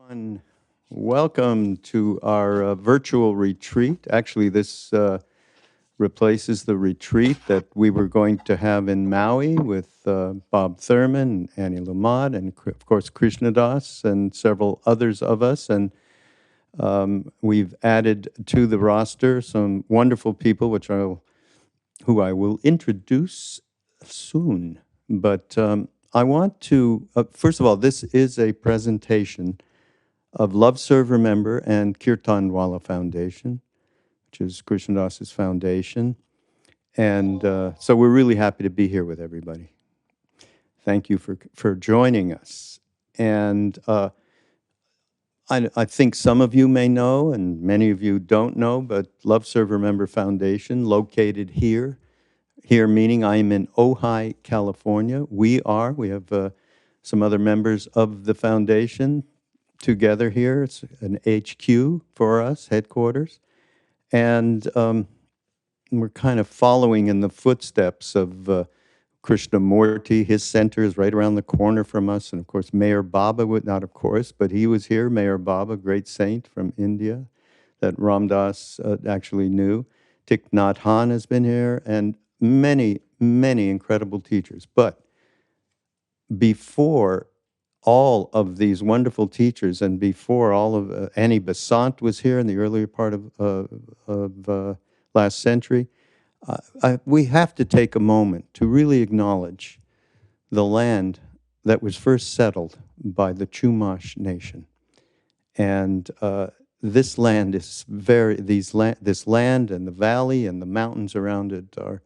Everyone, welcome to our virtual retreat. Actually, this replaces the retreat that we were going to have in Maui with Bob Thurman, Annie Lamott, and of course Krishna Das and several others of us. And we've added to the roster some wonderful people, who I will introduce soon. But I want to, first of all, this is a presentation of Love Serve Remember and Kirtanwala Foundation, which is Krishna Das's foundation. And so we're really happy to be here with everybody. Thank you for joining us. And I think some of you may know, and many of you don't know, but Love Serve Remember Foundation, located here meaning I am in Ojai, California. We have some other members of the foundation together here. It's an HQ for us, headquarters. And we're kind of following in the footsteps of Krishnamurti. His center is right around the corner from us. And of course, Mayor Baba, not of course, but he was here, Mayor Baba, great saint from India that Ram Dass actually knew. Thich Nhat Hanh has been here, and many, many incredible teachers. But before all of these wonderful teachers, and before all of Annie Besant was here in the earlier part of last century, we have to take a moment to really acknowledge the land that was first settled by the Chumash Nation. And this land is this land and the valley and the mountains around it are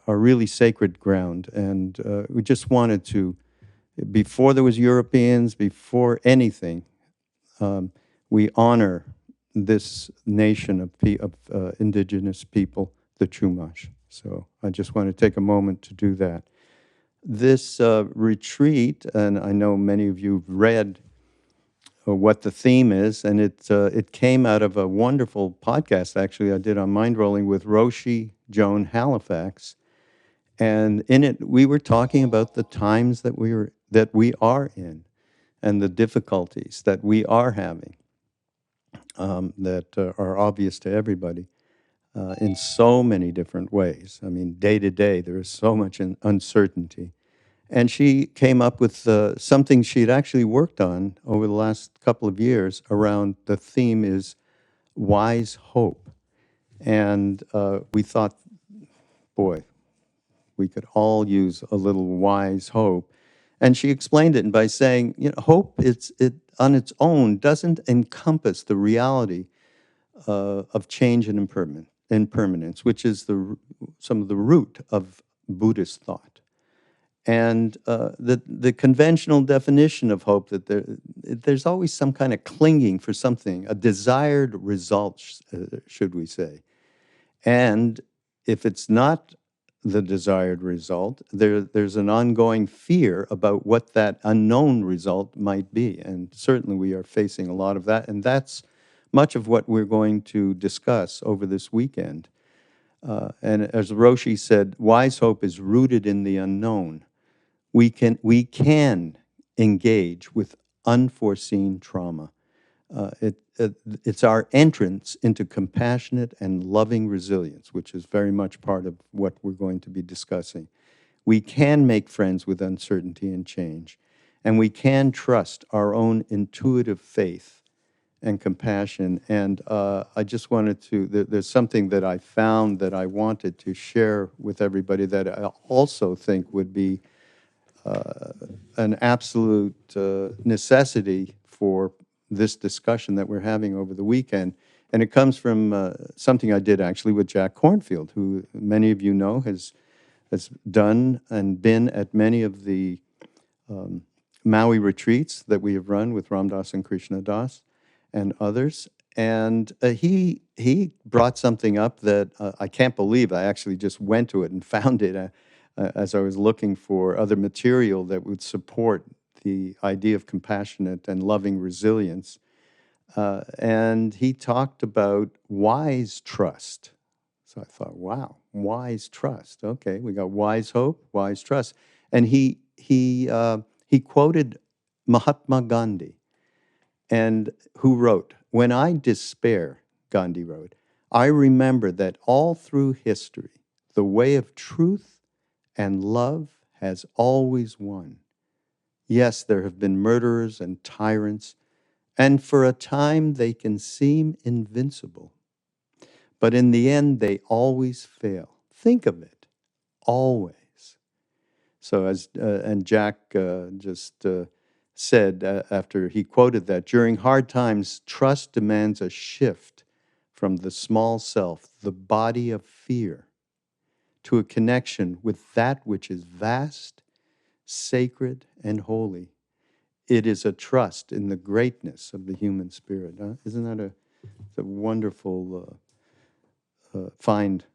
really sacred ground. And we just wanted to, before there was Europeans, before anything, we honor this nation of indigenous people, the Chumash. So I just want to take a moment to do that. This retreat, and I know many of you have read what the theme is, and it came out of a wonderful podcast, actually, I did on Mind Rolling with Roshi Joan Halifax. And in it, we were talking about the times that we are in, and the difficulties that we are having, that are obvious to everybody in so many different ways. I mean, day to day, there is so much uncertainty. And she came up with something she'd actually worked on over the last couple of years around the theme is wise hope. And we thought, boy, we could all use a little wise hope. And she explained it by saying, hope on its own doesn't encompass the reality of change and impermanence, which is some of the root of Buddhist thought. And the conventional definition of hope, that there's always some kind of clinging for something, a desired result, should we say. And if it's not the desired result, there's an ongoing fear about what that unknown result might be. And certainly we are facing a lot of that. And that's much of what we're going to discuss over this weekend. And as Roshi said, wise hope is rooted in the unknown. We can engage with unforeseen trauma. It's our entrance into compassionate and loving resilience, which is very much part of what we're going to be discussing. We can make friends with uncertainty and change, and we can trust our own intuitive faith and compassion. And I just wanted to, there's something that I found that I wanted to share with everybody that I also think would be an absolute necessity for this discussion that we're having over the weekend. And it comes from something I did actually with Jack Kornfield, who many of you know has done and been at many of the Maui retreats that we have run with Ram Dass and Krishna Das and others. And he brought something up that I can't believe. I actually just went to it and found it as I was looking for other material that would support the idea of compassionate and loving resilience. And he talked about wise trust. So I thought, wow, wise trust. Okay, we got wise hope, wise trust. And he quoted Mahatma Gandhi. and who wrote, "When I despair," Gandhi wrote, "I remember that all through history, the way of truth and love has always won. Yes, there have been murderers and tyrants, and for a time they can seem invincible. But in the end, they always fail. Think of it, always." So and Jack just said after he quoted that, during hard times, trust demands a shift from the small self, the body of fear, to a connection with that which is vast, sacred, and holy. It is a trust in the greatness of the human spirit. Isn't that a wonderful find?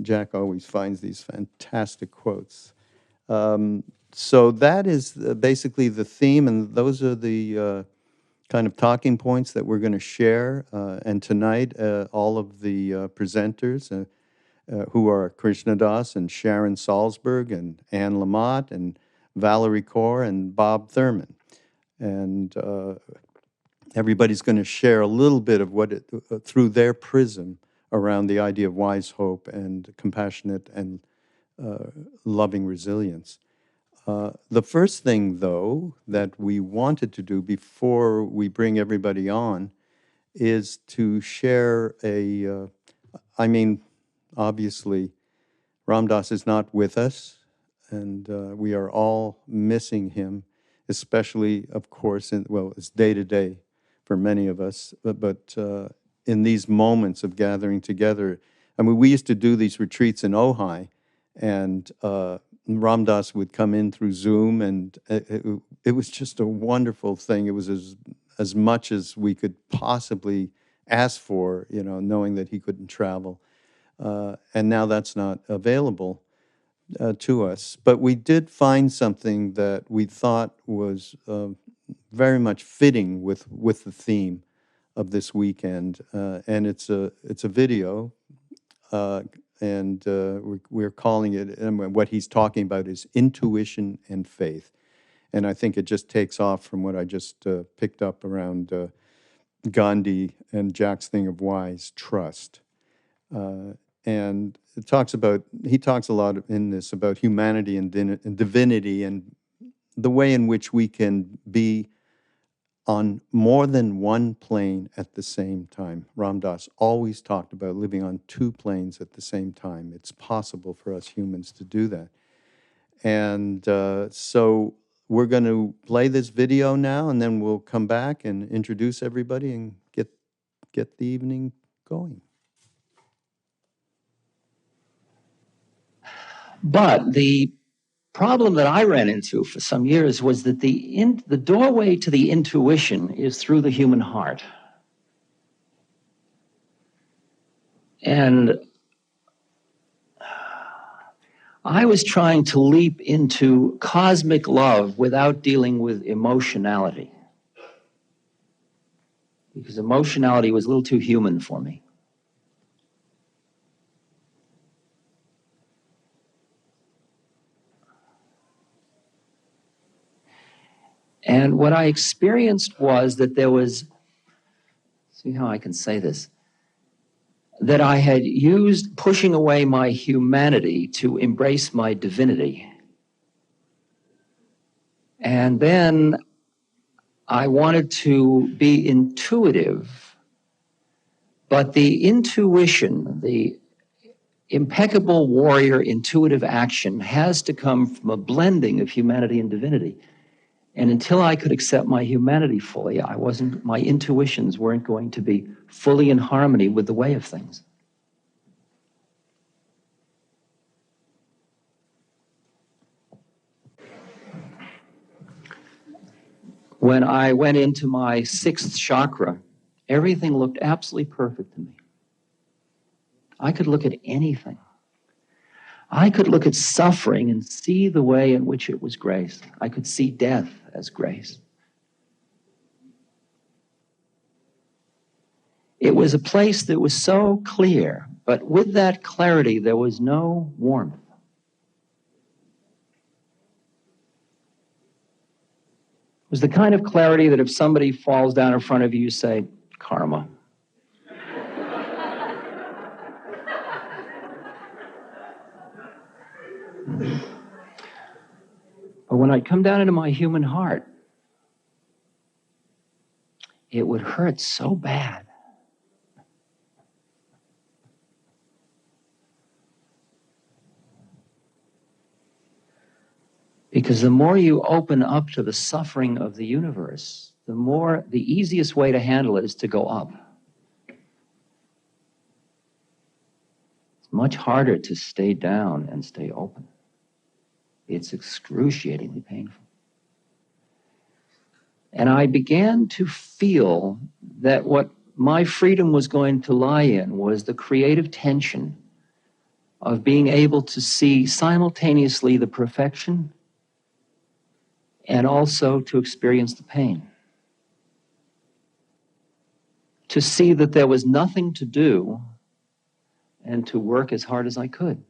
Jack always finds these fantastic quotes. So that is basically the theme, and those are the kind of talking points that we're going to share. And tonight, all of the presenters, who are Krishna Das and Sharon Salzberg and Anne Lamott and Valerie Kaur and Bob Thurman. And everybody's going to share a little bit of what through their prism around the idea of wise hope and compassionate and loving resilience. The first thing, though, that we wanted to do before we bring everybody on is to share I mean, obviously, Ram Dass is not with us, and we are all missing him, especially, of course, it's day to day for many of us, but in these moments of gathering together. I mean, we used to do these retreats in Ojai, and Ram Dass would come in through Zoom, and it was just a wonderful thing. It was as much as we could possibly ask for, knowing that he couldn't travel. And now that's not available to us. But we did find something that we thought was very much fitting with the theme of this weekend, and it's a video, and we're calling it. And what he's talking about is intuition and faith, and I think it just takes off from what I just picked up around Gandhi and Jack's thing of wise trust. And he talks a lot in this about humanity and divinity and the way in which we can be on more than one plane at the same time. Ram Dass always talked about living on two planes at the same time. It's possible for us humans to do that. And so we're going to play this video now, and then we'll come back and introduce everybody and get the evening going. But the problem that I ran into for some years was that the doorway to the intuition is through the human heart. And I was trying to leap into cosmic love without dealing with emotionality, because emotionality was a little too human for me. And what I experienced was that there was, see how I can say this, that I had used pushing away my humanity to embrace my divinity. And then I wanted to be intuitive, but the intuition, the impeccable warrior intuitive action has to come from a blending of humanity and divinity. And until I could accept my humanity fully, my intuitions weren't going to be fully in harmony with the way of things. When I went into my sixth chakra, everything looked absolutely perfect to me. I could look at anything. I could look at suffering and see the way in which it was grace. I could see death as grace. It was a place that was so clear, but with that clarity, there was no warmth. was the kind of clarity that if somebody falls down in front of you, you say, karma. But when I'd come down into my human heart, it would hurt so bad. Because the more you open up to the suffering of the universe, the easiest way to handle it is to go up. It's much harder to stay down and stay open. It's excruciatingly painful. And I began to feel that what my freedom was going to lie in was the creative tension of being able to see simultaneously the perfection and also to experience the pain. To see that there was nothing to do and to work as hard as I could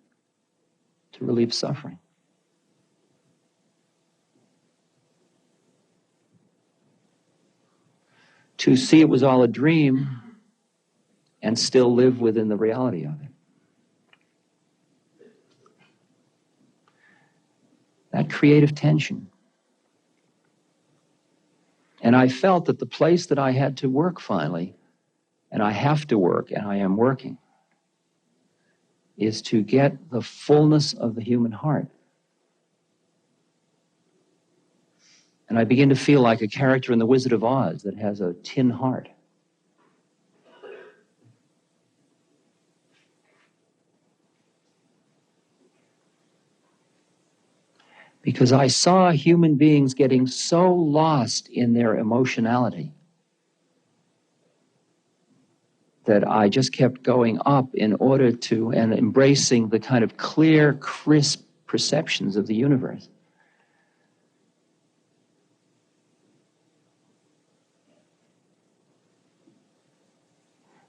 to relieve suffering. To see it was all a dream and still live within the reality of it. That creative tension. And I felt that the place that I had to work finally, and I have to work, and I am working, is to get the fullness of the human heart. And I begin to feel like a character in The Wizard of Oz that has a tin heart. Because I saw human beings getting so lost in their emotionality that I just kept going up in order to, and embracing the kind of clear, crisp perceptions of the universe.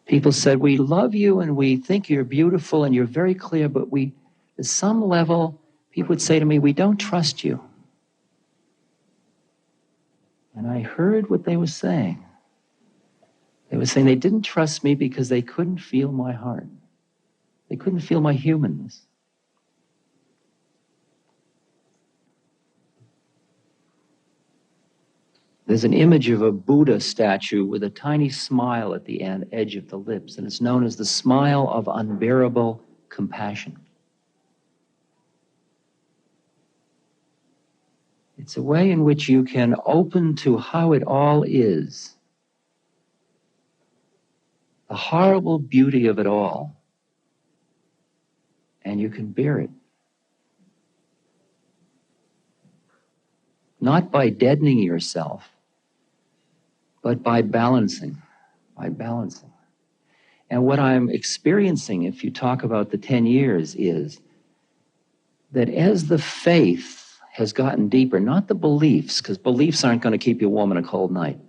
People said, we love you and we think you're beautiful and you're very clear, but at some level, people would say to me, we don't trust you. And I heard what they were saying. They were saying they didn't trust me because they couldn't feel my heart. They couldn't feel my humanness. There's an image of a Buddha statue with a tiny smile at the edge of the lips, and it's known as the smile of unbearable compassion. It's a way in which you can open to how it all is, the horrible beauty of it all, and you can bear it. Not by deadening yourself, but by balancing. And what I'm experiencing, if you talk about the 10 years, is that as the faith has gotten deeper, not the beliefs, because beliefs aren't going to keep you warm on a cold night.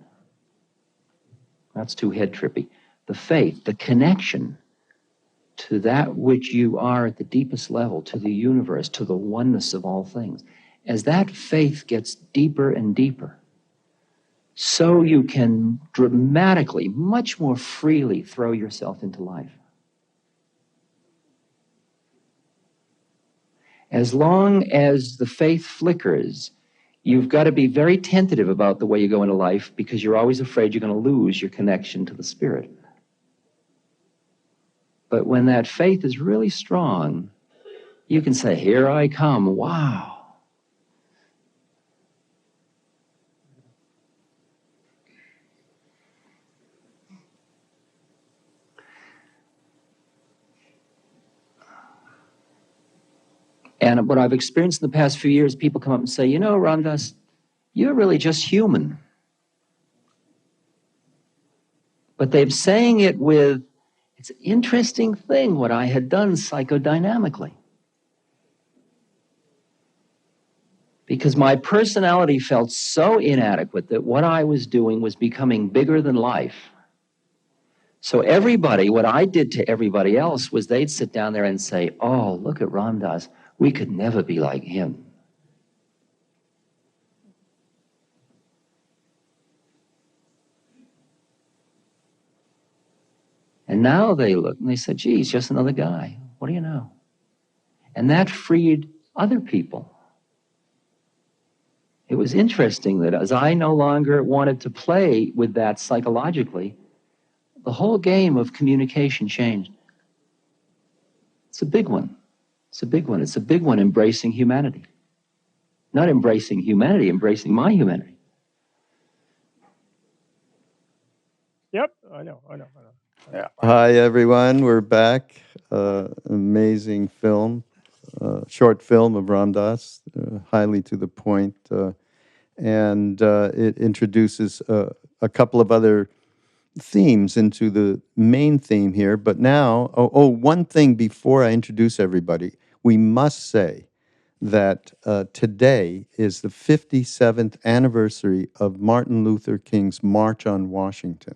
That's too head trippy. The faith, the connection to that which you are at the deepest level, to the universe, to the oneness of all things. As that faith gets deeper and deeper, so you can dramatically, much more freely throw yourself into life. As long as the faith flickers, you've got to be very tentative about the way you go into life because you're always afraid you're going to lose your connection to the spirit. But when that faith is really strong, you can say, here I come, wow. And what I've experienced in the past few years, people come up and say, you know, Ramdas, you're really just human. But they're saying it with, it's an interesting thing what I had done psychodynamically. Because my personality felt so inadequate that what I was doing was becoming bigger than life. So everybody, what I did to everybody else was they'd sit down there and say, oh, look at Ramdas. We could never be like him. And now they look and they said, gee, he's just another guy. What do you know? And that freed other people. It was interesting that as I no longer wanted to play with that psychologically, the whole game of communication changed. It's a big one. It's a big one. It's a big one embracing humanity. Not embracing humanity, embracing my humanity. Yep, I know. Yeah. Hi, everyone. We're back. Amazing film, short film of Ram Dass, highly to the point, and it introduces a couple of other themes into the main theme here. But now, one thing before I introduce everybody, we must say that today is the 57th anniversary of Martin Luther King's March on Washington.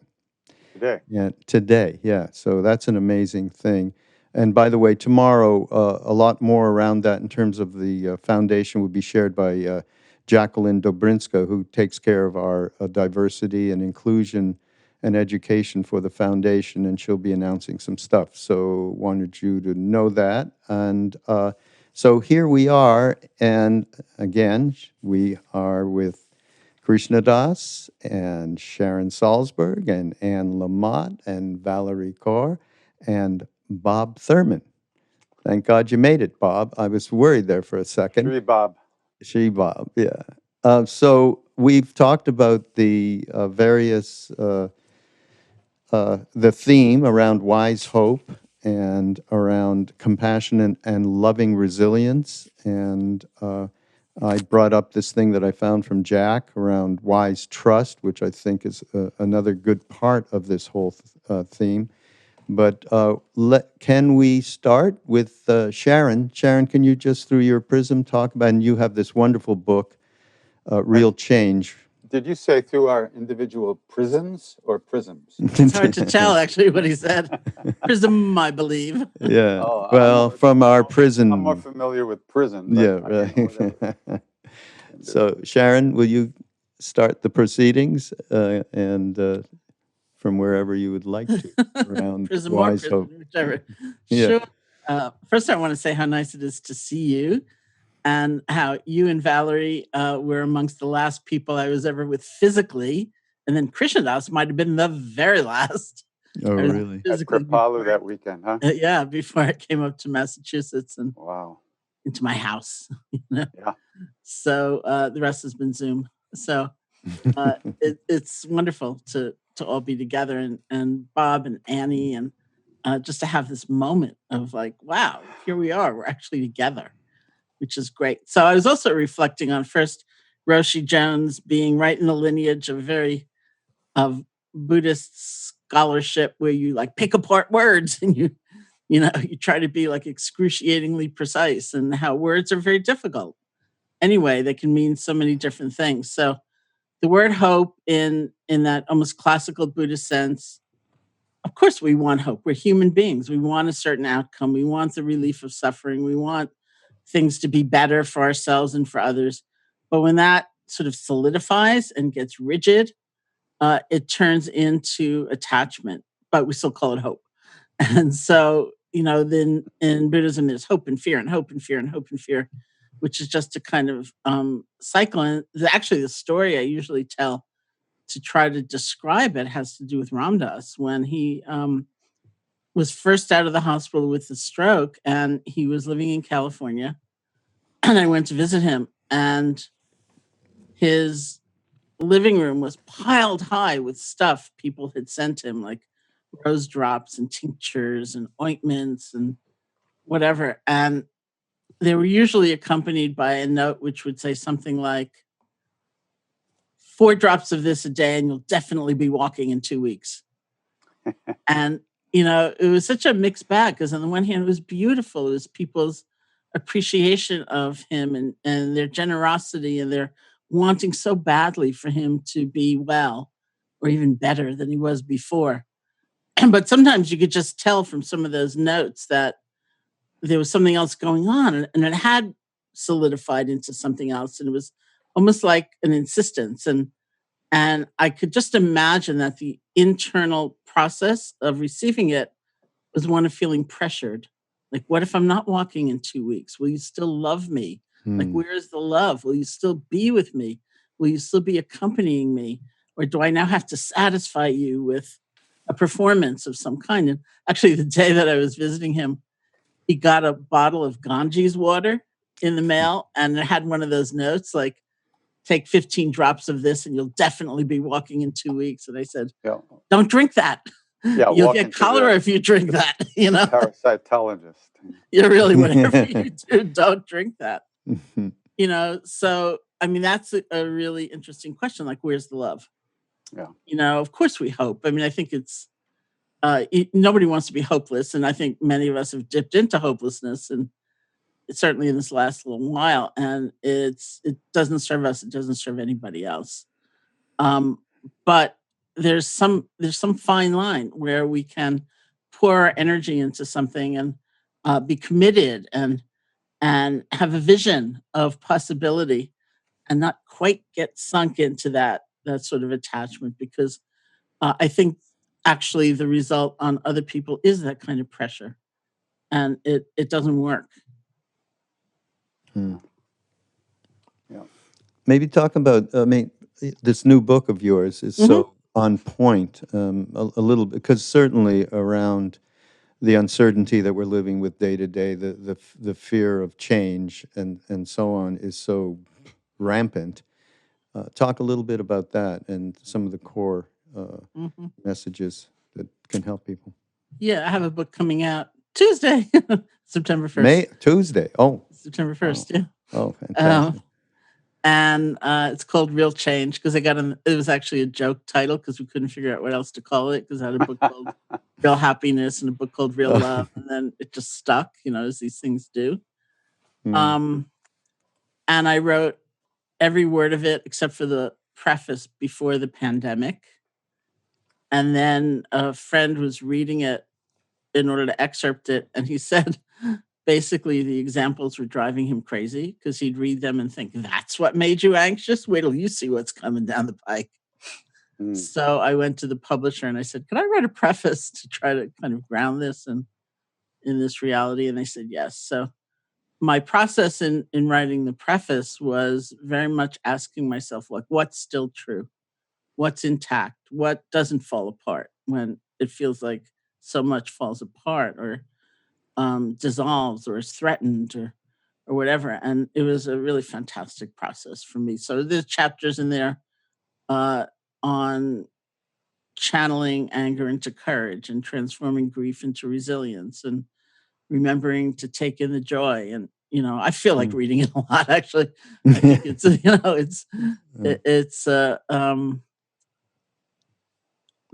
Today. Yeah. So that's an amazing thing. And by the way, tomorrow, a lot more around that in terms of the foundation will be shared by Jacqueline Dobrinska, who takes care of our diversity and inclusion and education for the foundation, and she'll be announcing some stuff. So wanted you to know that. And so here we are, and again, we are with Krishna Das and Sharon Salzberg and Anne Lamott and Valerie Kaur and Bob Thurman. Thank God you made it, Bob. I was worried there for a second. Shri Bob. Bob, yeah. So we've talked about the various, the theme around wise hope and around compassion and loving resilience. And I brought up this thing that I found from Jack around wise trust, which I think is another good part of this whole theme. But can we start with Sharon? Sharon, can you just through your prism talk about, and you have this wonderful book, Real Change. Did you say through our individual prisons or prisms? It's hard to tell, actually, what he said. Prism, I believe. Yeah. Oh, well, from our prison. I'm more familiar with prison. But Yeah, right. So, Sharon, will you start the proceedings and from wherever you would like to around Prism or wise prison, hope? whichever. Yeah. Sure. First, I want to say how nice it is to see you, and how you and Valerie were amongst the last people I was ever with physically, and then Krishna Das might have been the very last. Oh, really? At Kripalu that weekend, huh? Yeah, before I came up to Massachusetts and Wow. into my house. You know? Yeah. So the rest has been Zoom. So it's wonderful to all be together, and Bob and Annie, and just to have this moment of like, wow, here we are. We're actually together, which is great. So I was also reflecting on first Roshi Jones being right in the lineage of Buddhist scholarship, where you like pick apart words and you try to be like excruciatingly precise, and how words are very difficult. Anyway, they can mean so many different things. So the word hope in that almost classical Buddhist sense, of course we want hope. We're human beings. We want a certain outcome. We want the relief of suffering. We want things to be better for ourselves and for others. But when that sort of solidifies and gets rigid, it turns into attachment, but we still call it hope. And so, then in Buddhism, there's hope and fear and hope and fear and hope and fear, which is just a kind of cycle. And actually, the story I usually tell to try to describe it has to do with Ram Dass when he was first out of the hospital with a stroke, and he was living in California. And I went to visit him, and his living room was piled high with stuff people had sent him, like rose drops and tinctures and ointments and whatever. And they were usually accompanied by a note which would say something like, 4 drops of this a day and you'll definitely be walking in 2 weeks. And, it was such a mixed bag, because on the one hand, it was beautiful. It was people's appreciation of him and their generosity and their wanting so badly for him to be well or even better than he was before. But sometimes you could just tell from some of those notes that there was something else going on, and it had solidified into something else. And it was almost like an insistence. And And I could just imagine that the internal process of receiving it was one of feeling pressured. Like, what if I'm not walking in 2 weeks? Will you still love me? Like, Hmm. where is the love? Will you still be with me? Will you still be accompanying me? Or do I now have to satisfy you with a performance of some kind? And actually, the day that I was visiting him, he got a bottle of Ganges water in the mail, and it had one of those notes like, take 15 drops of this and you'll definitely be walking in 2 weeks. And I said, Yeah. don't drink that. Yeah. You'll Walk get into cholera if you drink that. You know, parasitologist. you're really, whatever you do, don't drink that. Mhm. You know, so I mean, that's a really interesting question. Like, where's the love? Yeah. You know, of course we hope. I mean, I think it's nobody wants to be hopeless, and I think many of us have dipped into hopelessness, and it's certainly in this last little while, and it doesn't serve us, it doesn't serve anybody else. Um, but there's some fine line where we can pour our energy into something and be committed and have a vision of possibility and not quite get sunk into that sort of attachment because I think actually the result on other people is that kind of pressure and it doesn't work. Hmm. Yeah. Maybe talk about, I mean, this new book of yours is Hmm. so on point, a little bit, because certainly around the uncertainty that we're living with day to day, the fear of change and so on is so rampant. Talk a little bit about that and some of the core Hmm. messages that can help people. Yeah, I have a book coming out Tuesday, September 1st. Tuesday. Oh, September wow. 1st, yeah. Oh, Um, fantastic. and it's called Real Change because it was actually a joke title because we couldn't figure out what else to call it because I had a book called Real Happiness and a book called Real Oh, Love, and then it just stuck, as these things do. hmm, Um, and I wrote every word of it except for the preface before the pandemic. And then a friend was reading it in order to excerpt it, and he said basically the examples were driving him crazy because he'd read them and think, "That's what made you anxious? Wait till you see what's coming down the pike." Mm. So I went to the publisher and I said, "Could I write a preface to try to kind of ground this in this reality?" And they said yes. So my process in writing the preface was very much asking myself, like, what's still true? What's intact? What doesn't fall apart when it feels like so much falls apart or dissolves or is threatened or whatever. And it was a really fantastic process for me. So there's chapters in there uh, on channeling anger into courage and transforming grief into resilience and remembering to take in the joy. And I feel like hmm. reading it a lot. Actually, I think it's it's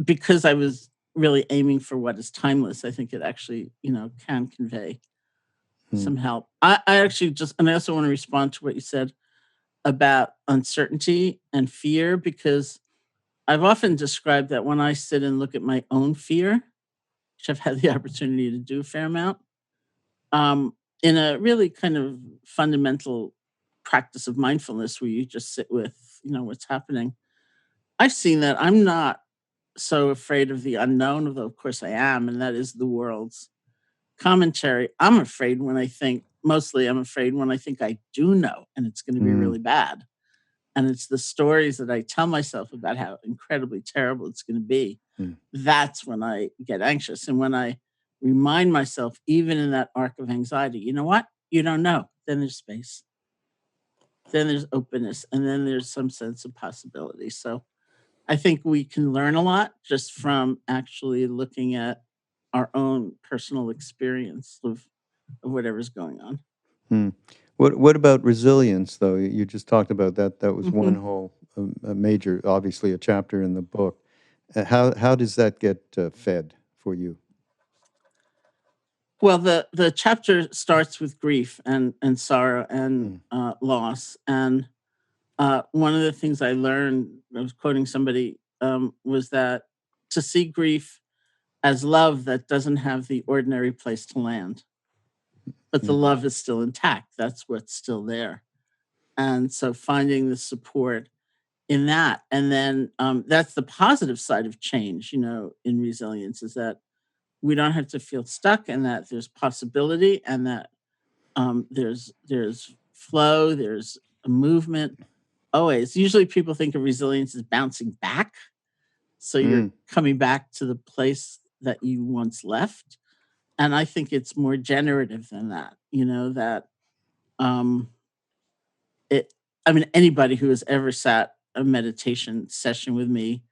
because I was really aiming for what is timeless. I think it actually can convey Hmm. some help. I actually and I also want to respond to what you said about uncertainty and fear, because I've often described that when I sit and look at my own fear, which I've had the opportunity to do a fair amount, um, in a really kind of fundamental practice of mindfulness where you just sit with, what's happening. I've seen that I'm not so afraid of the unknown, although of course I am, and that is the world's commentary. I'm afraid when I think I do know and it's going to be Hmm. really bad. And it's the stories that I tell myself about how incredibly terrible it's going to be. Hmm. That's when I get anxious. And when I remind myself, even in that arc of anxiety, you know what? You don't know. Then there's space, then there's openness, and then there's some sense of possibility. So I think we can learn a lot just from actually looking at our own personal experience of whatever's going on. Hmm. What about resilience, though? You just talked about that. That was one Mhm. whole a major, obviously, a chapter in the book. How does that get fed for you? Well, the chapter starts with grief and sorrow and Hmm. loss. And one of the things I learned, I was quoting somebody, was that to see grief as love that doesn't have the ordinary place to land, but the Hmm. love is still intact. That's what's still there. And so finding the support in that. And then that's the positive side of change, in resilience, is that we don't have to feel stuck, and that there's possibility, and that there's flow, there's a movement always. Usually people think of resilience as bouncing back. So you're coming back to the place that you once left. And I think it's more generative than that, that um it anybody who has ever sat a meditation session with me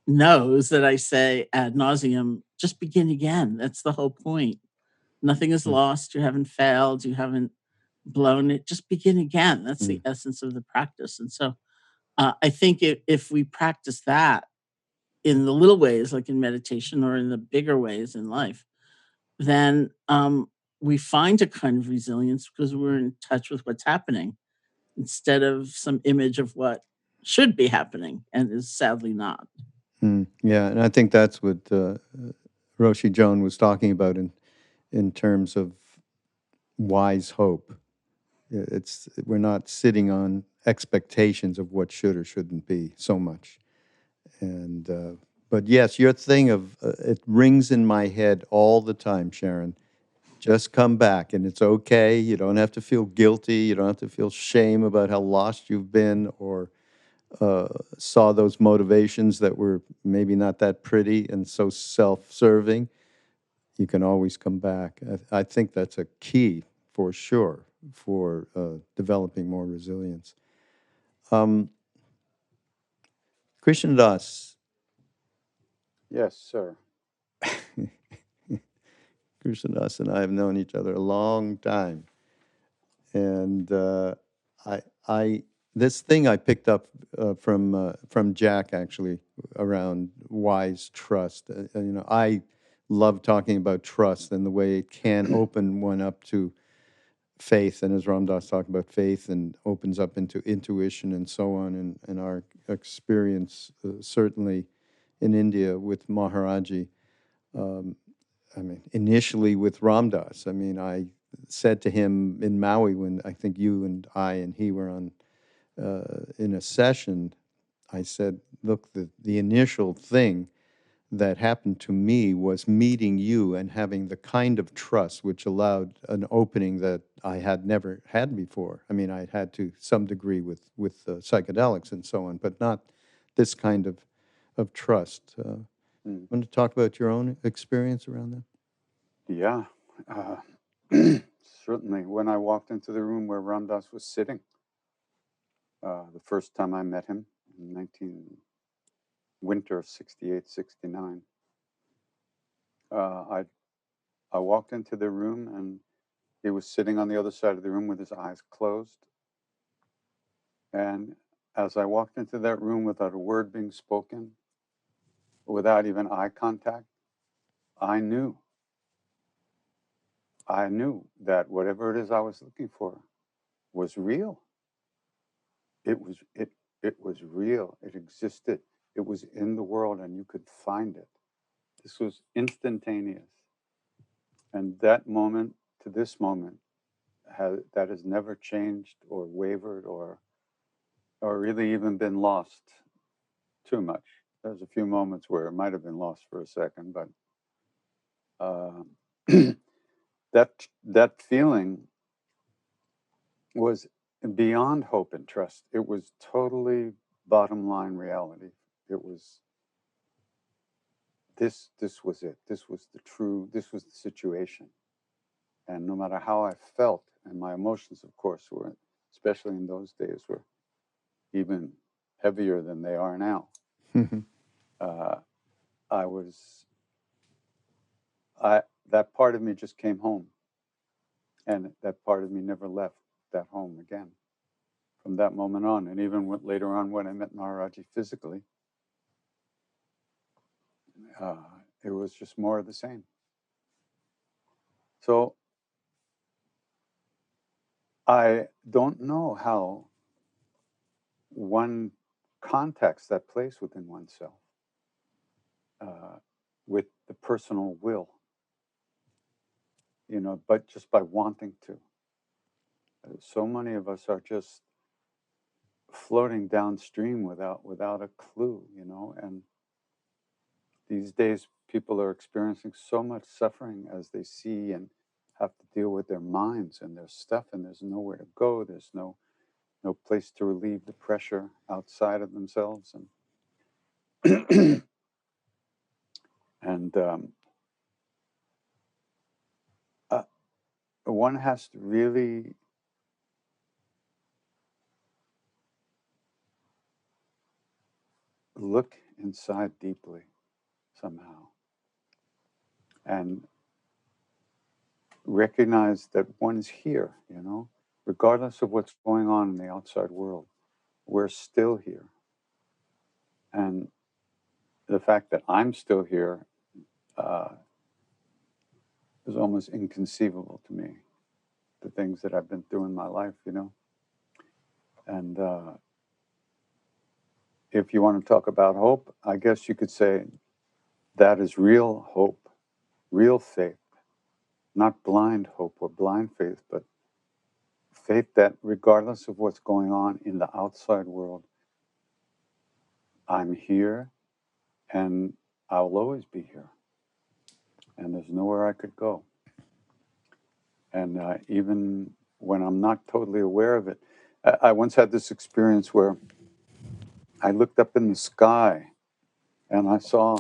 knows that I say ad nauseum, just begin again. That's the whole point. Nothing is lost. You haven't failed. You haven't blown it. Just begin again. That's the essence of the practice. And so I think if we practice that in the little ways, like in meditation, or in the bigger ways in life, then we find a kind of resilience because we're in touch with what's happening instead of some image of what should be happening and is sadly not. Yeah, and I think that's what Roshi Joan was talking about in terms of wise hope. We're not sitting on expectations of what should or shouldn't be so much. And but yes, your thing of it rings in my head all the time, Sharon. Just come back, and it's okay. You don't have to feel guilty. You don't have to feel shame about how lost you've been, or saw those motivations that were maybe not that pretty and so self-serving. You can always come back. I think that's a key for sure for developing more resilience. Krishna Das, Yes, sir. Krishna Das and I have known each other a long time, and I this thing I picked up from Jack actually around wise trust. I love talking about trust and the way it can open one up to faith, and as Ram Dass talked about faith, and opens up into intuition and so on. And our experience certainly in India with Maharaji. Initially with Ram Dass. I said to him in Maui when I think you and I and he were on in a session, I said, look, the initial thing that happened to me was meeting you and having the kind of trust which allowed an opening that I had never had before. I had to some degree with psychedelics and so on, but not this kind of trust. Want to talk about your own experience around that? Yeah. Certainly. When I walked into the room where Ram Dass was sitting, the first time I met him in winter of 68, 69, I walked into the room and he was sitting on the other side of the room with his eyes closed. And as I walked into that room without a word being spoken, without even eye contact, I knew that whatever it is I was looking for was real. It was real. It existed. It was in the world, and you could find it. This was instantaneous. And that moment to this moment, that has never changed or wavered or really even been lost too much. There's a few moments where it might have been lost for a second, but that feeling was beyond hope and trust. It was totally bottom line reality. It was this was it. This was the situation. And no matter how I felt, and my emotions, of course, were, especially in those days, were even heavier than they are now. That part of me just came home. And that part of me never left that home again from that moment on. And even later on when I met Maharaji physically, it was just more of the same. So I don't know how one contacts that place within oneself with the personal will, but just by wanting to. So many of us are just floating downstream without a clue, you know. And these days, people are experiencing so much suffering as they see and have to deal with their minds and their stuff, and there's nowhere to go. There's no place to relieve the pressure outside of themselves, and and one has to really look inside deeply somehow and recognize that one is here, you know, regardless of what's going on in the outside world. We're still here. And the fact that I'm still here is almost inconceivable to me, the things that I've been through in my life, you know. And if you want to talk about hope, I guess you could say that is real hope, real faith, not blind hope or blind faith, but faith that regardless of what's going on in the outside world, I'm here and I'll always be here. And there's nowhere I could go. And even when I'm not totally aware of it, I once had this experience where I looked up in the sky and I saw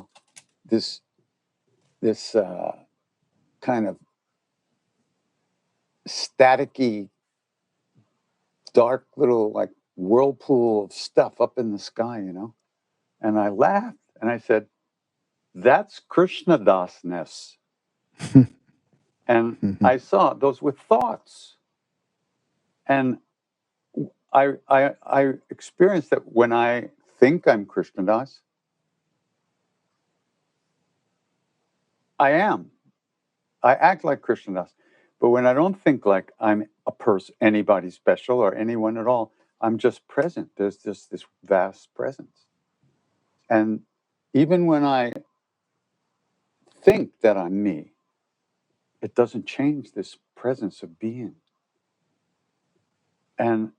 this kind of staticky, dark little like whirlpool of stuff up in the sky, you know. And I laughed and I said, "That's Krishna Das-ness." And I saw those with thoughts, and I experienced that when I think I'm Krishna Das, I am. I act like Krishna Das. But when I don't think like I'm a person, anybody special or anyone at all, I'm just present. There's just this vast presence. And even when I think that I'm me, it doesn't change this presence of being. And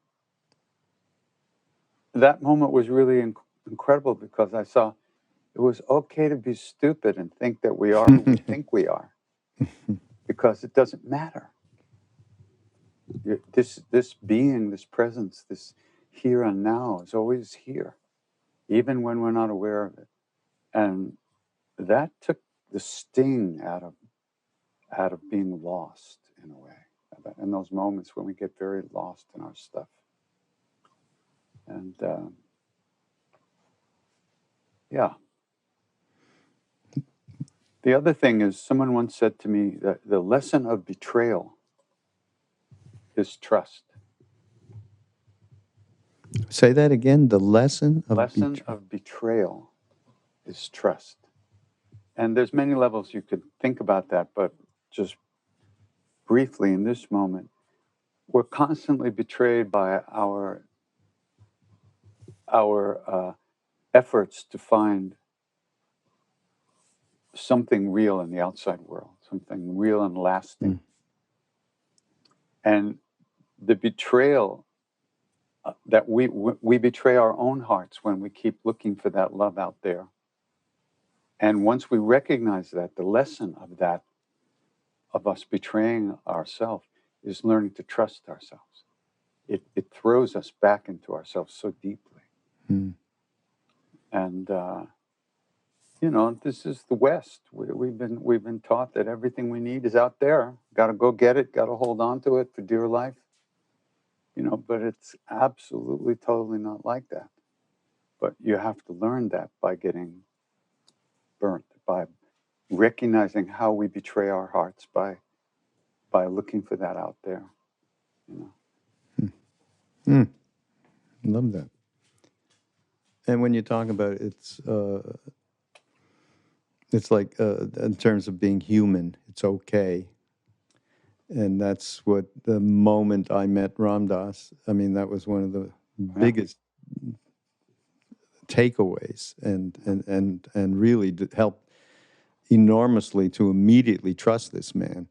that moment was really incredible because I saw it was okay to be stupid and think that we are who we think we are, because it doesn't matter. This being, this presence, this here and now is always here, even when we're not aware of it. And that took the sting out of being lost in a way, in those moments when we get very lost in our stuff. And yeah. The other thing is, someone once said to me that the lesson of betrayal is trust. Say that again. The lesson of betrayal is trust. And there's many levels you could think about that, but just briefly in this moment, we're constantly betrayed by our efforts to find something real in the outside world, something real and lasting. And the betrayal that we betray our own hearts when we keep looking for that love out there. And once we recognize that, the lesson of that, of us betraying ourselves, is learning to trust ourselves. It throws us back into ourselves so deeply. And you know, this is the West. We've been taught that everything we need is out there. Got to go get it. Got to hold on to it for dear life. You know, but it's absolutely, totally not like that. But you have to learn that by getting burnt, by recognizing how we betray our hearts, by looking for that out there. You know. Love that. And when you talk about it, it's like in terms of being human, it's okay. And that's what the moment I met Ram Dass, I mean, that was one of the biggest takeaways, and really helped enormously to immediately trust this man,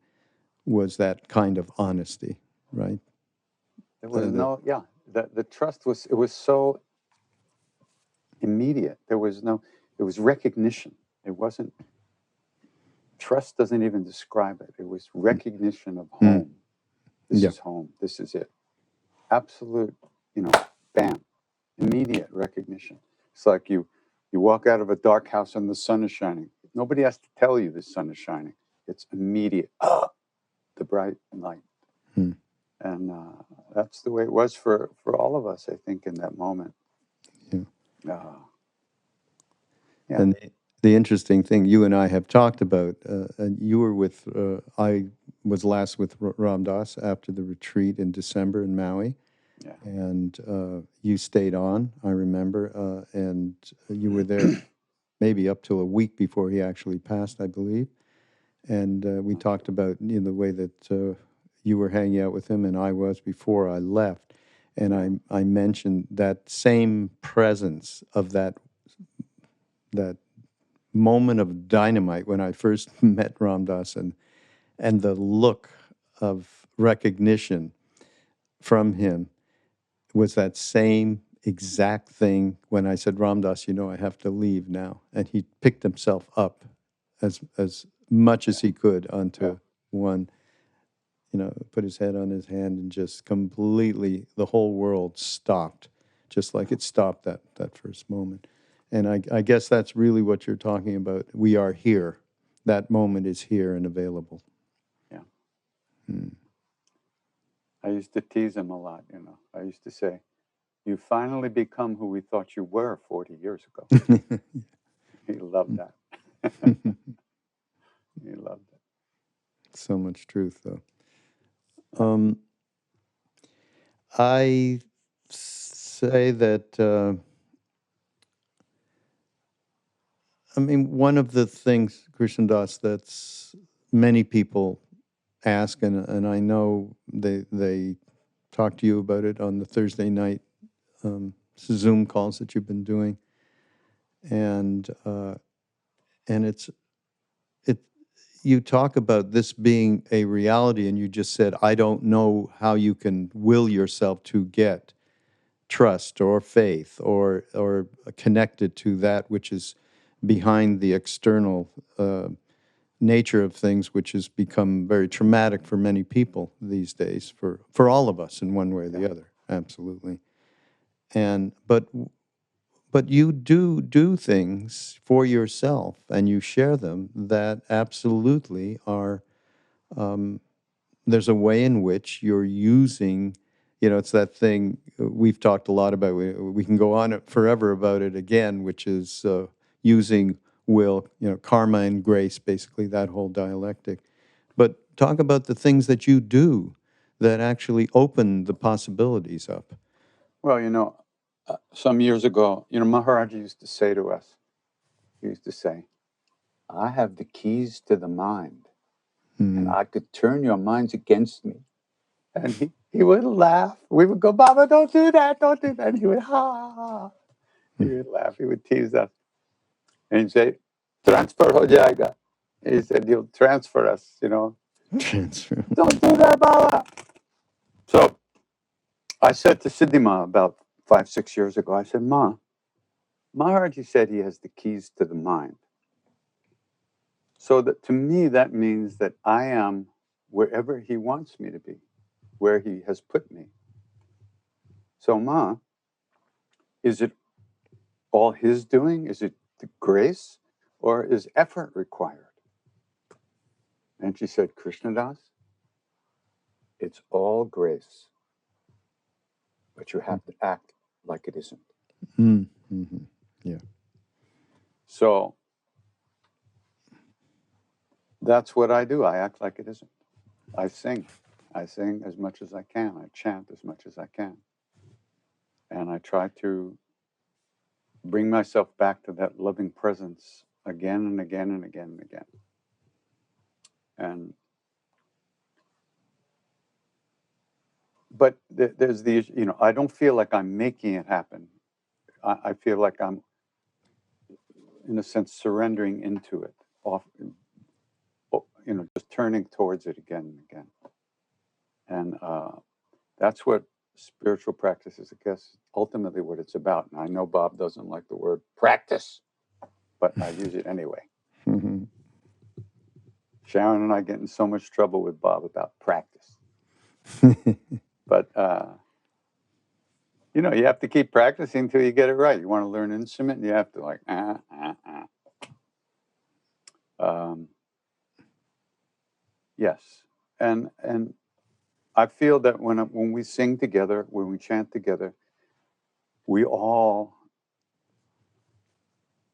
was that kind of honesty, right? There was the trust was, it was so immediate. There was no, it was recognition. It wasn't, trust doesn't even describe it. It was recognition of home. This Yeah. is home. This is it. Absolute, bam, immediate recognition. It's like you walk out of a dark house and the sun is shining. Nobody has to tell you the sun is shining. It's immediate. The bright light. And that's the way it was for all of us, I think, in that moment. Yeah. Yeah. And the interesting thing you and I have talked about, and you were with, I was last with Ram Dass after the retreat in December in Maui. Yeah. And you stayed on, I remember, and you were there maybe up till a week before he actually passed, I believe. And we talked about the way that you were hanging out with him and I was before I left. And I mentioned that same presence of that moment of dynamite when I first met Ram Dass, and the look of recognition from him was that same exact thing when I said, Ram Dass, I have to leave now. And he picked himself up as much as he could onto one, put his head on his hand, and just completely, the whole world stopped, just like it stopped that first moment. And I guess that's really what you're talking about. We are here. That moment is here and available. Yeah. I used to tease him a lot, I used to say, you finally become who we thought you were 40 years ago. He loved that. He loved it. So much truth, though. I say that, one of the things, Krishna Das, that's many people ask, and I know they talk to you about it on the Thursday night Zoom calls that you've been doing, and you talk about this being a reality, and you just said, I don't know how you can will yourself to get trust or faith or connected to that which is behind the external nature of things, which has become very traumatic for many people these days, for all of us in one way or the other. Absolutely. And but you do things for yourself, and you share them that absolutely are, there's a way in which you're using, it's that thing we've talked a lot about. We can go on forever about it again, which is using will, karma and grace, basically that whole dialectic. But talk about the things that you do that actually open the possibilities up. Well, some years ago, Maharaj used to say to us, I have the keys to the mind, and I could turn your minds against me. And he would laugh. We would go, Baba, don't do that, don't do that. And he would, ha, ha, ha. He would laugh, he would tease us. And he'd say, transfer ho jayega. He said, you'll transfer us, Transfer. Don't do that, Baba. So I said to Siddhima about 5-6 years ago, I said, Ma, Maharaj said he has the keys to the mind. So that to me, that means that I am wherever he wants me to be, where he has put me. So Ma, is it all his doing? Is it the grace, or is effort required? And she said, Krishnadas, it's all grace, but you have to act like it isn't. Mm-hmm. Yeah. So that's what I do. I act like it isn't. I sing. I sing as much as I can. I chant as much as I can. And I try to bring myself back to that loving presence again and again and again and again. But there's the, I don't feel like I'm making it happen. I feel like I'm, in a sense, surrendering into it, just turning towards it again and again. And that's what spiritual practice is, I guess, ultimately what it's about. And I know Bob doesn't like the word practice, but I use it anyway. Mhm. Sharon and I get in so much trouble with Bob about practice. But, you know, you have to keep practicing until you get it right. You want to learn an instrument, you have to like, yes. And I feel that when we sing together, when we chant together, we all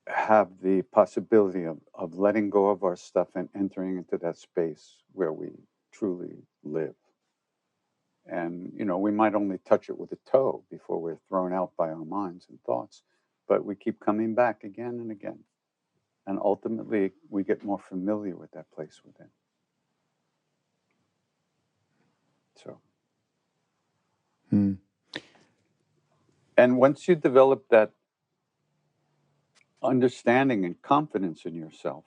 have the possibility of letting go of our stuff and entering into that space where we truly live. And, you know, we might only touch it with a toe before we're thrown out by our minds and thoughts, but we keep coming back again and again. And ultimately, we get more familiar with that place within. So. And once you develop that understanding and confidence in yourself,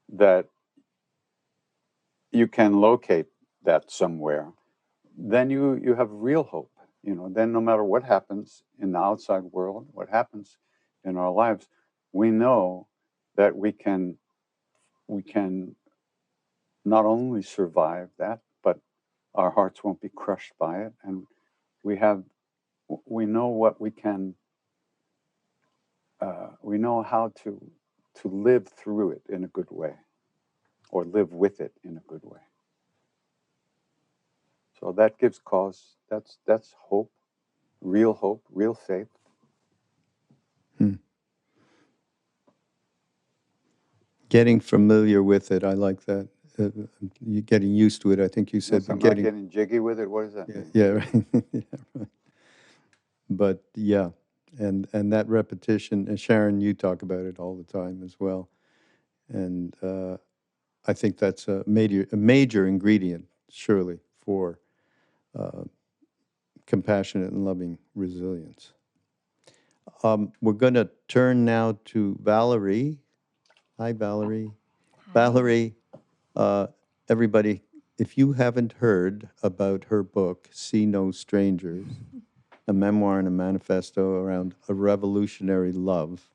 that you can locate that somewhere, then you have real hope. You know, then no matter what happens in the outside world, what happens in our lives, we know that we can not only survive that, but our hearts won't be crushed by it, and we know what we can. We know how to live through it in a good way, or live with it in a good way. So that gives cause. That's hope, real faith. Getting familiar with it, I like that. You getting used to it, I think you said. Yes, I'm getting, not getting jiggy with it. What does that mean? yeah, right. Yeah, right. But yeah, and that repetition, and Sharon, you talk about it all the time as well. And I think that's a major ingredient, surely, for compassionate and loving resilience. We're going to turn now to Valerie. Hi, Valerie. Hi. Valerie, everybody, if you haven't heard about her book, See No Strangers, a memoir and a manifesto around a revolutionary love,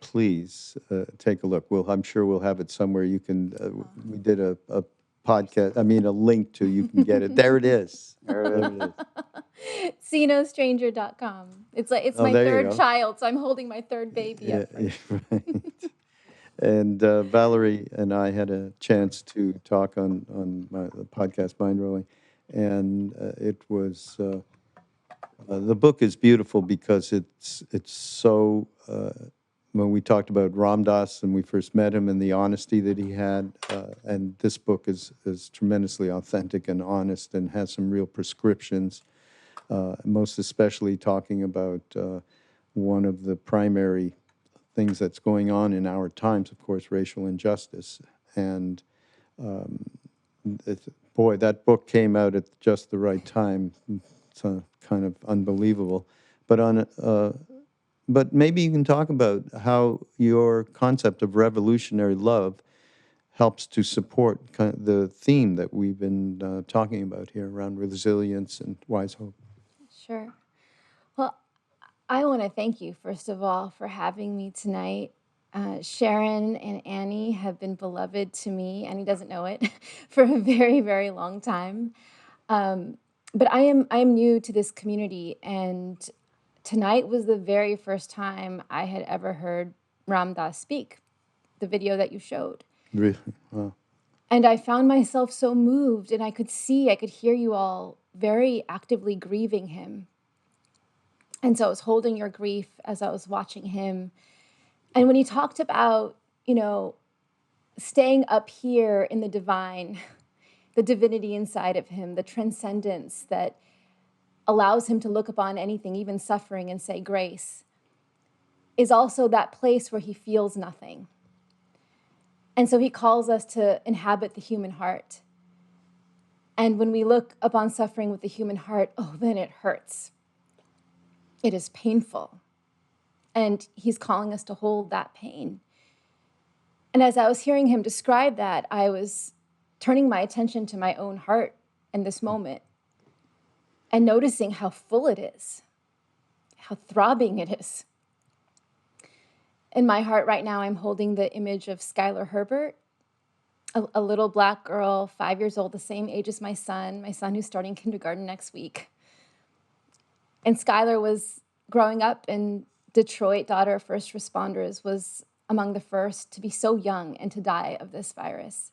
please take a look. I'm sure we'll have it somewhere. You can. We did a podcast. I mean, a link to. You can get it. There it is. There it is. SeeNoStranger.com. It's my there you third go. child, so I'm holding my third baby up Yeah, first. right. And Valerie and I had a chance to talk on the podcast Mind Rolling, and it was the book is beautiful because it's so. When we talked about Ram Dass and we first met him and the honesty that he had, and this book is tremendously authentic and honest and has some real prescriptions, most especially talking about one of the primary things that's going on in our times, of course, racial injustice. And boy, that book came out at just the right time. It's kind of unbelievable. But maybe you can talk about how your concept of revolutionary love helps to support kind of the theme that we've been talking about here around resilience and wise hope. Sure. Well, I want to thank you, first of all, for having me tonight. Sharon and Annie have been beloved to me. Annie doesn't know it for a very, very long time. But I am new to this community, and tonight was the very first time I had ever heard Ram Dass speak, the video that you showed. Really? Wow. And I found myself so moved, and I could hear you all very actively grieving him. And so I was holding your grief as I was watching him. And when he talked about, staying up here in the divine, the divinity inside of him, the transcendence that allows him to look upon anything, even suffering, and say grace, is also that place where he feels nothing. And so he calls us to inhabit the human heart. And when we look upon suffering with the human heart, then it hurts. It is painful. And he's calling us to hold that pain. And as I was hearing him describe that, I was turning my attention to my own heart in this moment. and noticing how full it is, how throbbing it is. In my heart right now, I'm holding the image of Skylar Herbert, a little Black girl, 5 years old, the same age as my son who's starting kindergarten next week. And Skylar was growing up in Detroit, daughter of first responders, was among the first to be so young and to die of this virus.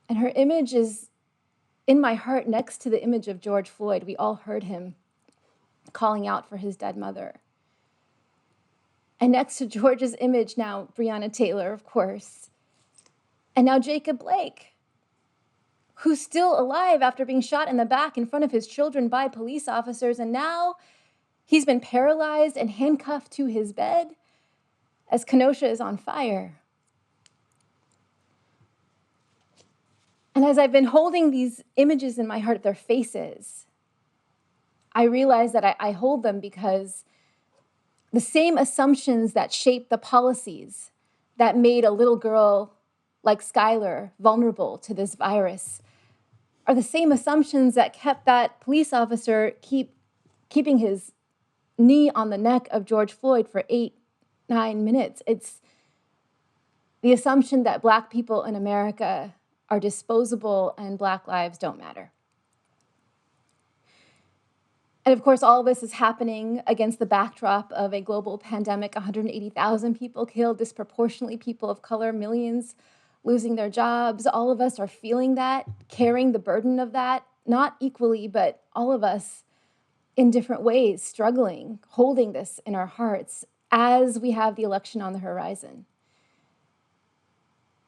And her image is in my heart next to the image of George Floyd. We all heard him calling out for his dead mother. And next to George's image now, Breonna Taylor, of course. And now Jacob Blake, who's still alive after being shot in the back in front of his children by police officers. And now he's been paralyzed and handcuffed to his bed as Kenosha is on fire. And as I've been holding these images in my heart, their faces, I realize that I hold them because the same assumptions that shaped the policies that made a little girl like Skylar vulnerable to this virus are the same assumptions that kept that police officer keeping his knee on the neck of George Floyd for 8-9 minutes. It's the assumption that Black people in America are disposable and Black lives don't matter. And of course, all of this is happening against the backdrop of a global pandemic, 180,000 people killed, disproportionately people of color, millions losing their jobs. All of us are feeling that, carrying the burden of that, not equally, but all of us in different ways, struggling, holding this in our hearts as we have the election on the horizon.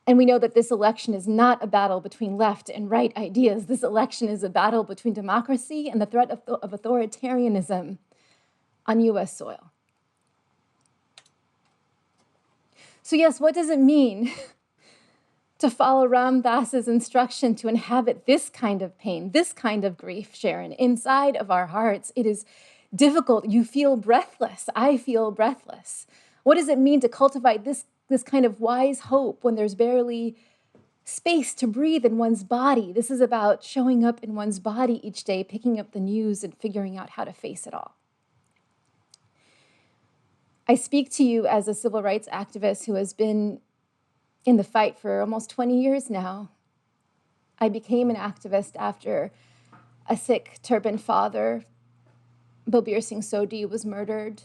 And we know that this election is not a battle between left and right ideas. This election is a battle between democracy and the threat of authoritarianism on US soil. So yes, what does it mean to follow Ram Dass's instruction to inhabit this kind of pain, this kind of grief, Sharon, inside of our hearts? It is difficult. You feel breathless. I feel breathless. What does it mean to cultivate this kind of wise hope when there's barely space to breathe in one's body? This is about showing up in one's body each day, picking up the news and figuring out how to face it all. I speak to you as a civil rights activist who has been in the fight for almost 20 years now. I became an activist after a Sikh turban father, Balbir Singh Sodhi, was murdered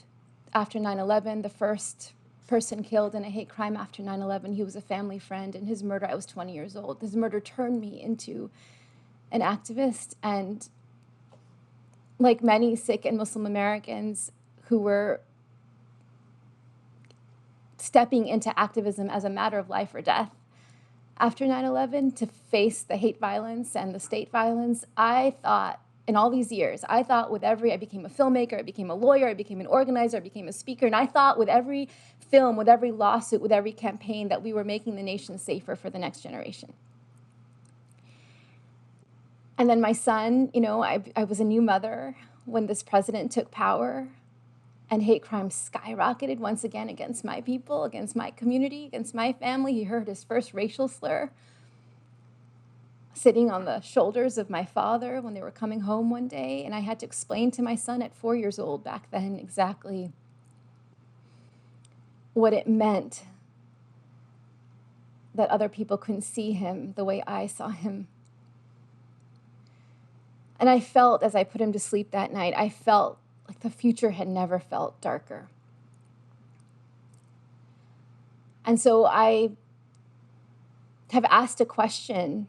after 9/11, the first person killed in a hate crime after 9/11. He was a family friend, and his murder, I was 20 years old. His murder turned me into an activist, and like many Sikh and Muslim Americans who were stepping into activism as a matter of life or death after 9/11 to face the hate violence and the state violence, I thought, in all these years, I became a filmmaker, I became a lawyer, I became an organizer, I became a speaker, and I thought with every film, with every lawsuit, with every campaign, that we were making the nation safer for the next generation. And then my son, I was a new mother when this president took power, and hate crime skyrocketed once again against my people, against my community, against my family. He heard his first racial slur sitting on the shoulders of my father when they were coming home one day, and I had to explain to my son at 4 years old back then exactly what it meant that other people couldn't see him the way I saw him. And I felt, as I put him to sleep that night, I felt like the future had never felt darker. And so I have asked a question.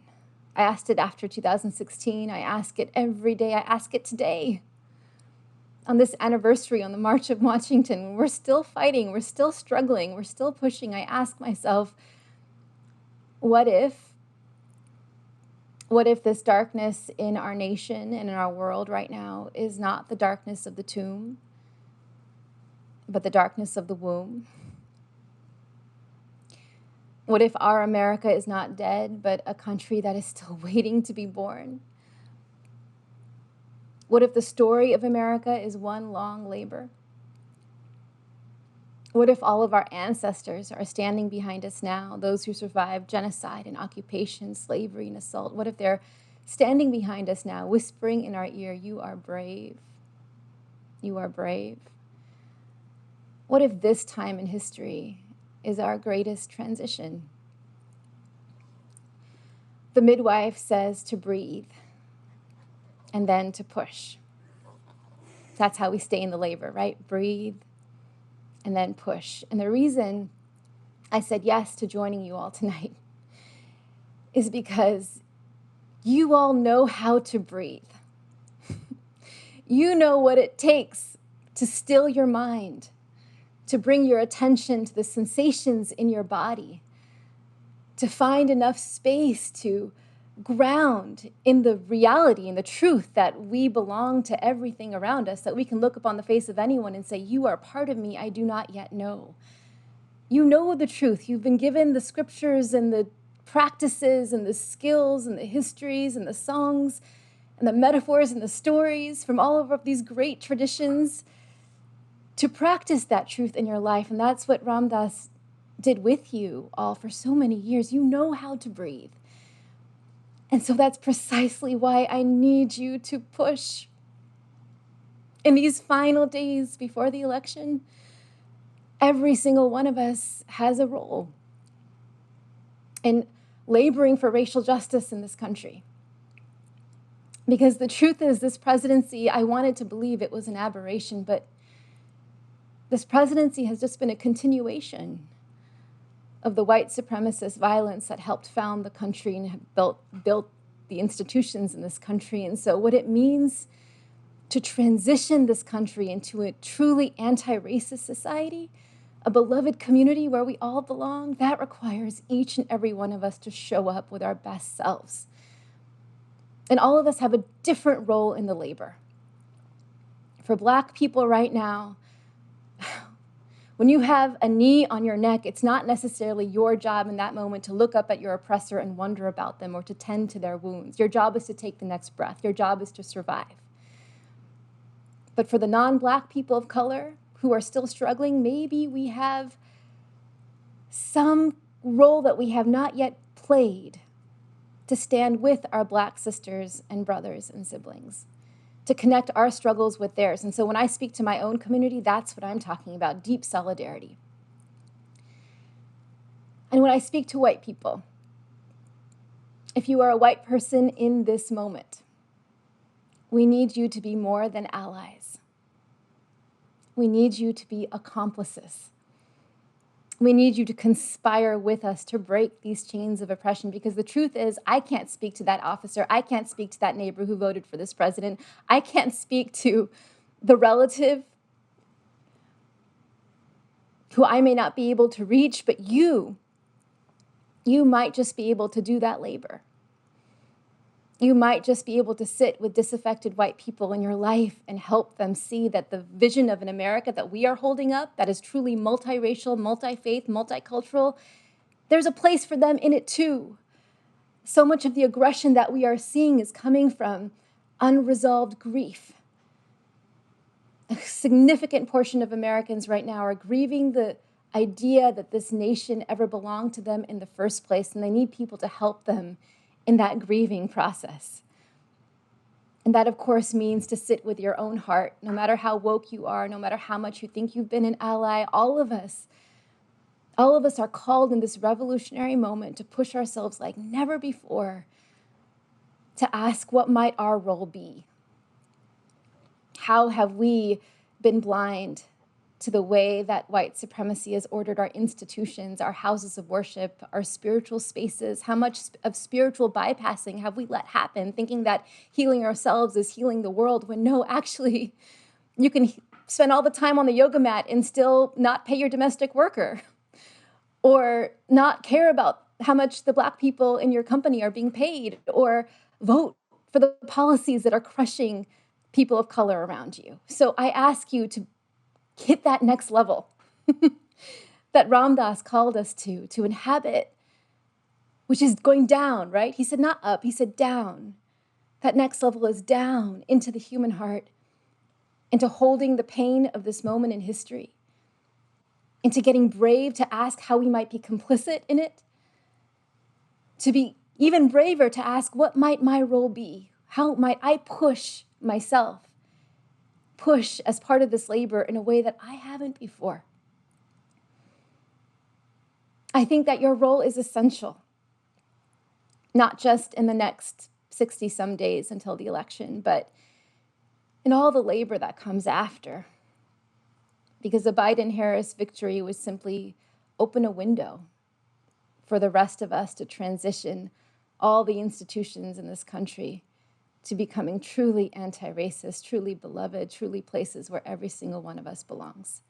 I asked it after 2016. I ask it every day. I ask it today. On this anniversary, on the March of Washington, we're still fighting, we're still struggling, we're still pushing. I ask myself, what if this darkness in our nation and in our world right now is not the darkness of the tomb, but the darkness of the womb? What if our America is not dead, but a country that is still waiting to be born? What if the story of America is one long labor? What if all of our ancestors are standing behind us now, those who survived genocide and occupation, slavery and assault? What if they're standing behind us now, whispering in our ear, you are brave. You are brave. What if this time in history is our greatest transition? The midwife says to breathe and then to push. That's how we stay in the labor, right? Breathe and then push. And the reason I said yes to joining you all tonight is because you all know how to breathe. You know what it takes to still your mind, to bring your attention to the sensations in your body, to find enough space to ground in the reality and the truth that we belong to everything around us, that we can look upon the face of anyone and say, you are part of me I do not yet know. You know the truth. You've been given the scriptures and the practices and the skills and the histories and the songs and the metaphors and the stories from all of these great traditions to practice that truth in your life. And that's what Ram Dass did with you all for so many years. You know how to breathe. And so that's precisely why I need you to push. In these final days before the election, every single one of us has a role in laboring for racial justice in this country. Because the truth is, this presidency, I wanted to believe it was an aberration, but this presidency has just been a continuation of the white supremacist violence that helped found the country and have built the institutions in this country. And so what it means to transition this country into a truly anti-racist society, a beloved community where we all belong, that requires each and every one of us to show up with our best selves. And all of us have a different role in the labor. For Black people right now, when you have a knee on your neck, it's not necessarily your job in that moment to look up at your oppressor and wonder about them or to tend to their wounds. Your job is to take the next breath. Your job is to survive. But for the non-Black people of color who are still struggling, maybe we have some role that we have not yet played to stand with our Black sisters and brothers and siblings, to connect our struggles with theirs. And so when I speak to my own community, that's what I'm talking about, deep solidarity. And when I speak to white people, if you are a white person in this moment, we need you to be more than allies. We need you to be accomplices. We need you to conspire with us to break these chains of oppression, because the truth is, I can't speak to that officer. I can't speak to that neighbor who voted for this president. I can't speak to the relative who I may not be able to reach, but you might just be able to do that labor. You might just be able to sit with disaffected white people in your life and help them see that the vision of an America that we are holding up, that is truly multiracial, multi-faith, multicultural, there's a place for them in it too. So much of the aggression that we are seeing is coming from unresolved grief. A significant portion of Americans right now are grieving the idea that this nation ever belonged to them in the first place, and they need people to help them in that grieving process. And that, of course, means to sit with your own heart, no matter how woke you are, no matter how much you think you've been an ally. All of us are called in this revolutionary moment to push ourselves like never before, to ask, what might our role be? How have we been blind to the way that white supremacy has ordered our institutions, our houses of worship, our spiritual spaces? How much of spiritual bypassing have we let happen, thinking that healing ourselves is healing the world, when no, actually, you can spend all the time on the yoga mat and still not pay your domestic worker, or not care about how much the Black people in your company are being paid, or vote for the policies that are crushing people of color around you. So I ask you to hit that next level that Ram Dass called us to inhabit, which is going down, right? He said not up, he said down. That next level is down into the human heart, into holding the pain of this moment in history, into getting brave to ask how we might be complicit in it, to be even braver to ask, what might my role be? How might I push myself, push as part of this labor in a way that I haven't before? I think that your role is essential, not just in the next 60 some days until the election, but in all the labor that comes after. Because the Biden-Harris victory was simply open a window for the rest of us to transition all the institutions in this country to becoming truly anti-racist, truly beloved, truly places where every single one of us belongs.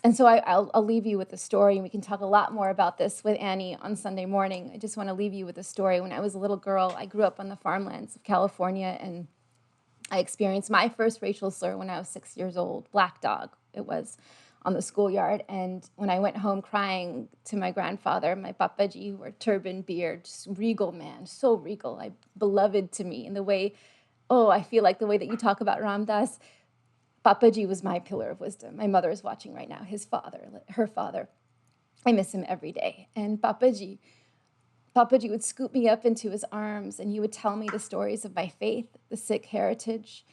And so I'll leave you with a story, and we can talk a lot more about this with Annie on Sunday morning. I just want to leave you with a story. When I was a little girl, I grew up on the farmlands of California, and I experienced my first racial slur when I was 6 years old, black dog, it was, on the schoolyard. And when I went home crying to my grandfather, my papaji, who wore turban, beard, just regal man, so regal, beloved to me in the way, I feel like the way that you talk about Ram Dass. Papaji was my pillar of wisdom. My mother is watching right now, her father. I miss him every day. And Papaji would scoop me up into his arms, and he would tell me the stories of my faith, the Sikh heritage.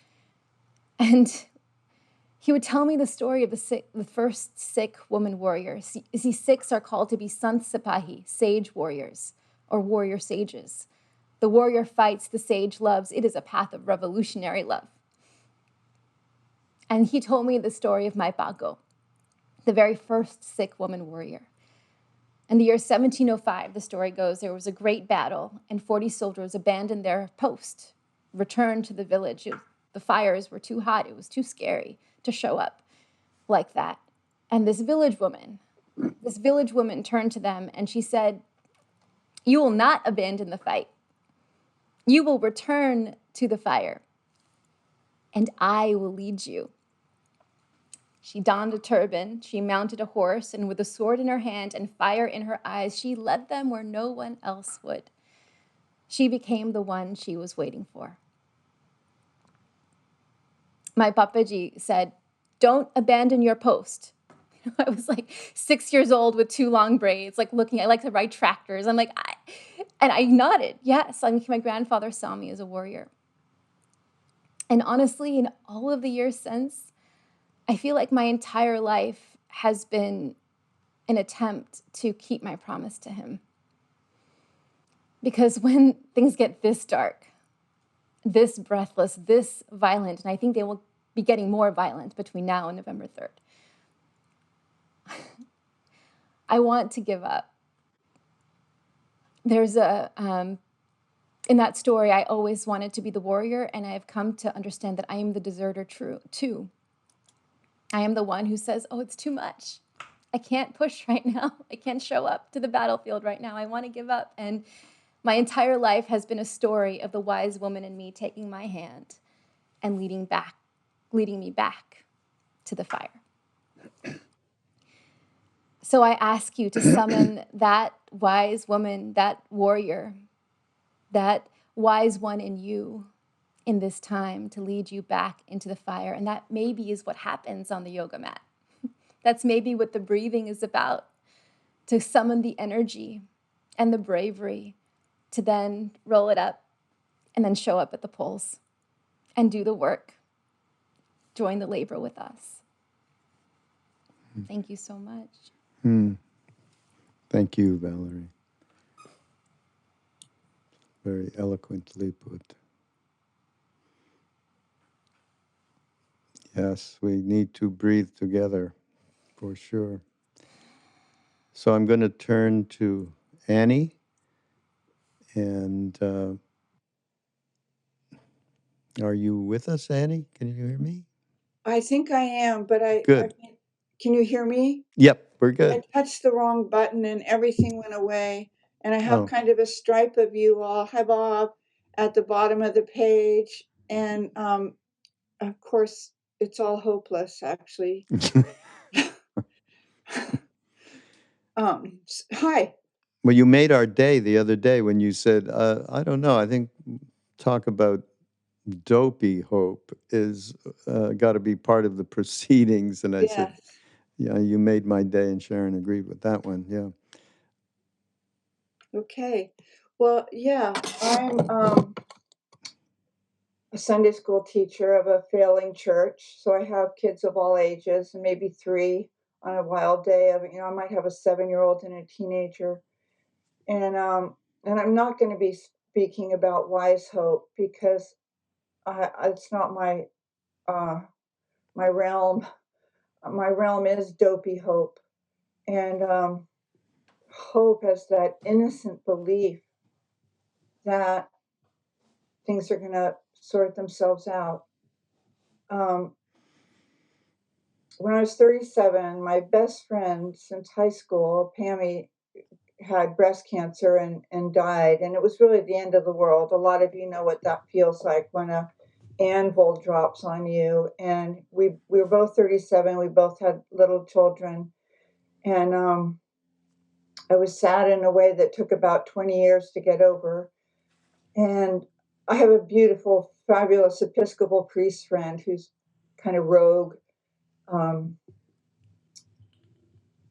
And he would tell me the story of the first Sikh woman warrior. See, Sikhs are called to be Sant Sipahi, sage warriors, or warrior sages. The warrior fights, the sage loves. It is a path of revolutionary love. And he told me the story of my Bago, the very first Sikh woman warrior. In the year 1705, the story goes, there was a great battle, and 40 soldiers abandoned their post, returned to the village. The fires were too hot. It was too scary to show up like that. And this village woman turned to them, and she said, "You will not abandon the fight. You will return to the fire, and I will lead you." She donned a turban, she mounted a horse, and with a sword in her hand and fire in her eyes, she led them where no one else would. She became the one she was waiting for. My papaji said, "Don't abandon your post." I was like 6 years old with 2 long braids, like looking, I like to ride tractors. I'm like, and I nodded, yes. My grandfather saw me as a warrior. And honestly, in all of the years since, I feel like my entire life has been an attempt to keep my promise to him. Because when things get this dark, this breathless, this violent, and I think they will be getting more violent between now and November 3rd, I want to give up. There's in that story, I always wanted to be the warrior, and I have come to understand that I am the deserter too. I am the one who says, it's too much. I can't push right now. I can't show up to the battlefield right now. I want to give up. And my entire life has been a story of the wise woman in me taking my hand and leading me back to the fire. So I ask you to summon that wise woman, that warrior, that wise one in you in this time to lead you back into the fire. And that maybe is what happens on the yoga mat. That's maybe what the breathing is about, to summon the energy and the bravery to then roll it up and then show up at the polls and do the work. Join the labor with us. Thank you so much. Thank you, Valerie. Very eloquently put. Yes, we need to breathe together, for sure. So I'm going to turn to Annie. And are you with us, Annie? Can you hear me? I think I am, but Good. Can you hear me? Yep, we're I good. touched the wrong button and everything went away. And I have Oh. kind of a stripe of you all, hi Bob, at the bottom of the page. And of course, it's all hopeless, actually. Hi. Well, you made our day the other day when you said, I don't know, I think talk about dopey hope is got to be part of the proceedings. And I said, yeah, you made my day, and Sharon agreed with that one. Yeah. Okay. Well, yeah, I'm a Sunday school teacher of a failing church. So I have kids of all ages, and maybe 3 on a wild day. I might have a 7-year-old and a teenager. And I'm not going to be speaking about wise hope because it's not my realm. My realm is dopey hope, and hope as that innocent belief that things are going to sort themselves out. When I was 37, my best friend since high school, Pammy, had breast cancer and died. And it was really the end of the world. A lot of you know what that feels like when a anvil drops on you. And we were both 37. We both had little children. And I was sad in a way that took about 20 years to get over. And I have a beautiful, fabulous Episcopal priest friend who's kind of rogue,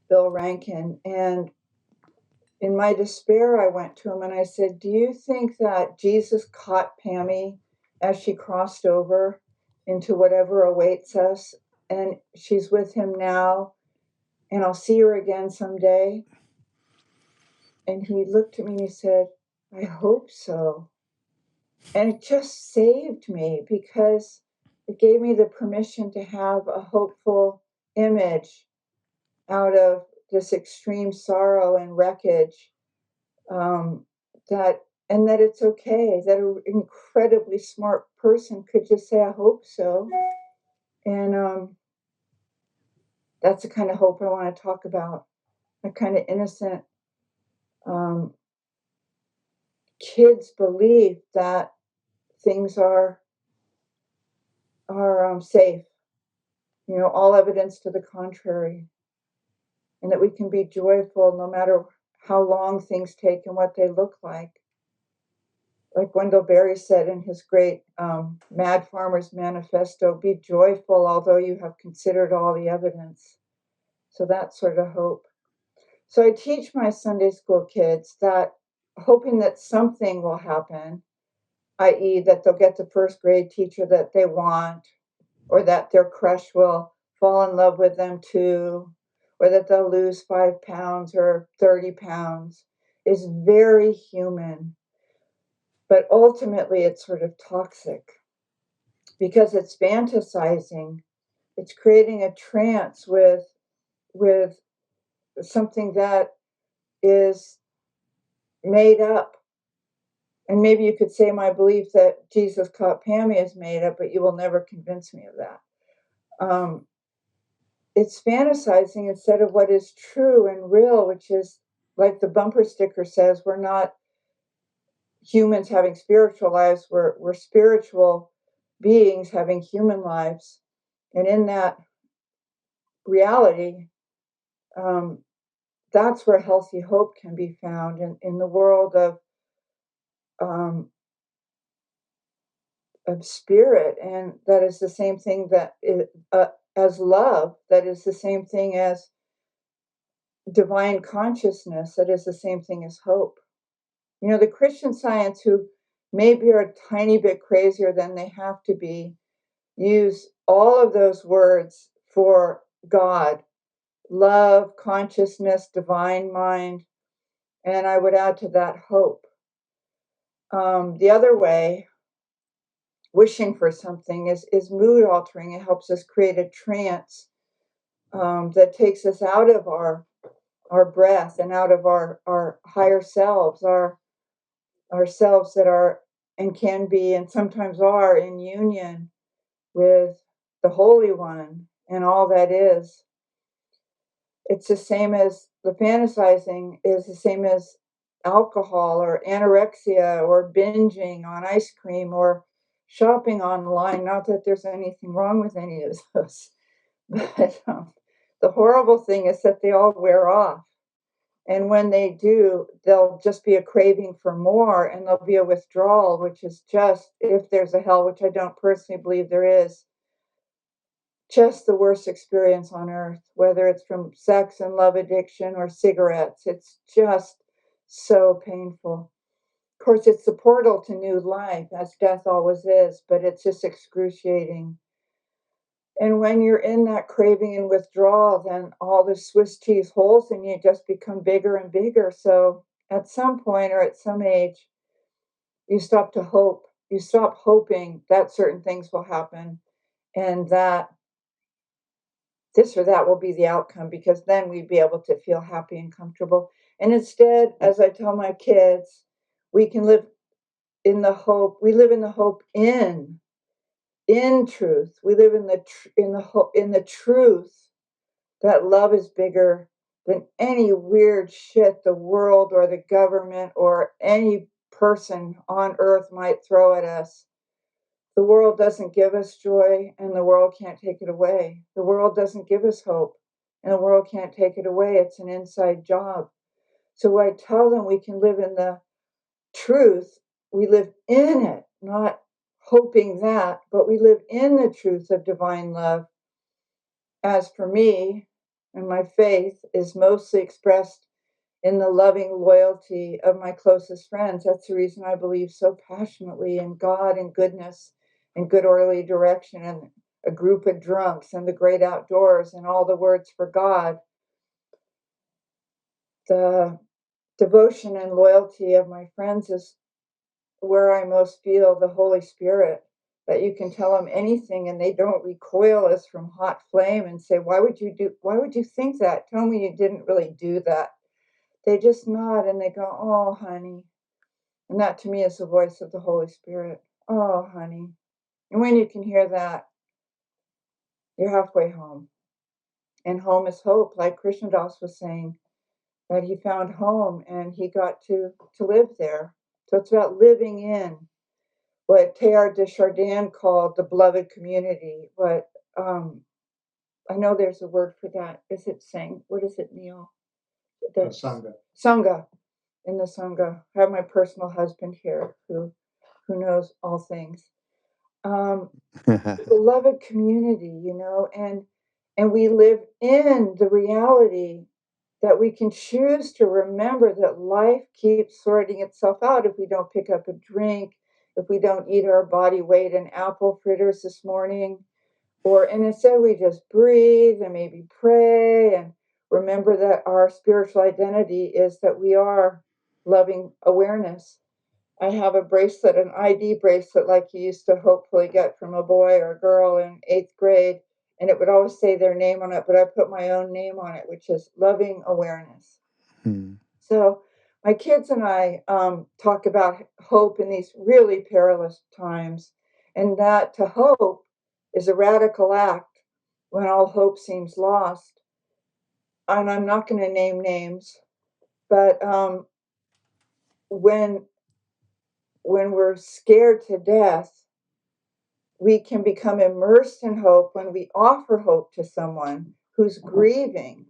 Bill Rankin. And in my despair, I went to him and I said, "Do you think that Jesus caught Pammy as she crossed over into whatever awaits us? And she's with him now, and I'll see her again someday?" And he looked at me and he said, "I hope so." And it just saved me because it gave me the permission to have a hopeful image out of this extreme sorrow and wreckage. That and that it's okay that an incredibly smart person could just say, "I hope so." And that's the kind of hope I want to talk about. A kind of innocent um, kids believe that things are safe. All evidence to the contrary, and that we can be joyful no matter how long things take and what they look like. Like Wendell Berry said in his great Mad Farmer's Manifesto, "Be joyful, although you have considered all the evidence." So that sort of hope. So I teach my Sunday school kids that hoping that something will happen, i.e., that they'll get the first grade teacher that they want, or that their crush will fall in love with them too, or that they'll lose 5 pounds or 30 pounds, is very human. But ultimately, it's sort of toxic because it's fantasizing. It's creating a trance with something that is made up. And maybe you could say my belief that Jesus caught Pammy is made up, but you will never convince me of that. It's fantasizing instead of what is true and real, which is like the bumper sticker says, we're not humans having spiritual lives, we're spiritual beings having human lives. And in that reality, that's where healthy hope can be found in the world of spirit. And that is the same thing that is, as love, that is the same thing as divine consciousness, that is the same thing as hope. The Christian Science, who maybe are a tiny bit crazier than they have to be, use all of those words for God: love, consciousness, divine mind, and I would add to that hope. The other way, wishing for something, is mood altering. It helps us create a trance that takes us out of our breath and out of our higher selves, ourselves that are and can be and sometimes are in union with the Holy One and all that is. It's the same as the fantasizing is the same as alcohol or anorexia or binging on ice cream or shopping online. Not that there's anything wrong with any of those, but the horrible thing is that they all wear off. And when they do, there'll just be a craving for more and there'll be a withdrawal, which is just, if there's a hell, which I don't personally believe there is, just the worst experience on earth, whether it's from sex and love addiction or cigarettes. It's just so painful. Of course, it's the portal to new life, as death always is, but it's just excruciating. And when you're in that craving and withdrawal, then all the Swiss cheese holes in you just become bigger and bigger. So at some point or at some age, you stop to hope. You stop hoping that certain things will happen and that this or that will be the outcome, because then we'd be able to feel happy and comfortable. And instead, as I tell my kids, we can live in the hope. We live in the hope in truth. We live in the truth that love is bigger than any weird shit the world or the government or any person on earth might throw at us. The world doesn't give us joy, and the world can't take it away. The world doesn't give us hope, and the world can't take it away. It's an inside job. So I tell them we can live in the truth. We live in it, not hoping that, but we live in the truth of divine love. As for me, and my faith is mostly expressed in the loving loyalty of my closest friends. That's the reason I believe so passionately in God and goodness and good orderly direction and a group of drunks and the great outdoors and all the words for God. The devotion and loyalty of my friends is where I most feel the Holy Spirit, that you can tell them anything and they don't recoil as from hot flame and say, why would you think that? Tell me you didn't really do that. They just nod and they go, oh, honey. And that to me is the voice of the Holy Spirit. Oh, honey. And when you can hear that, you're halfway home. And home is hope, like Krishnadas was saying, that he found home and he got to live there. So it's about living in what Teilhard de Chardin called the beloved community. What I know there's a word for that. Is it sang? What is it, Neil? The Sangha. Sangha. In the Sangha. I have my personal husband here who knows all things. Beloved community, and we live in the reality that we can choose to remember that life keeps sorting itself out if we don't pick up a drink, if we don't eat our body weight in apple fritters this morning, and instead we just breathe and maybe pray and remember that our spiritual identity is that we are loving awareness. I have a bracelet, an ID bracelet, like you used to hopefully get from a boy or a girl in 8th grade, and it would always say their name on it, but I put my own name on it, which is loving awareness. So my kids and I talk about hope in these really perilous times, and that to hope is a radical act when all hope seems lost. And I'm not going to name names, but when we're scared to death, we can become immersed in hope when we offer hope to someone who's grieving.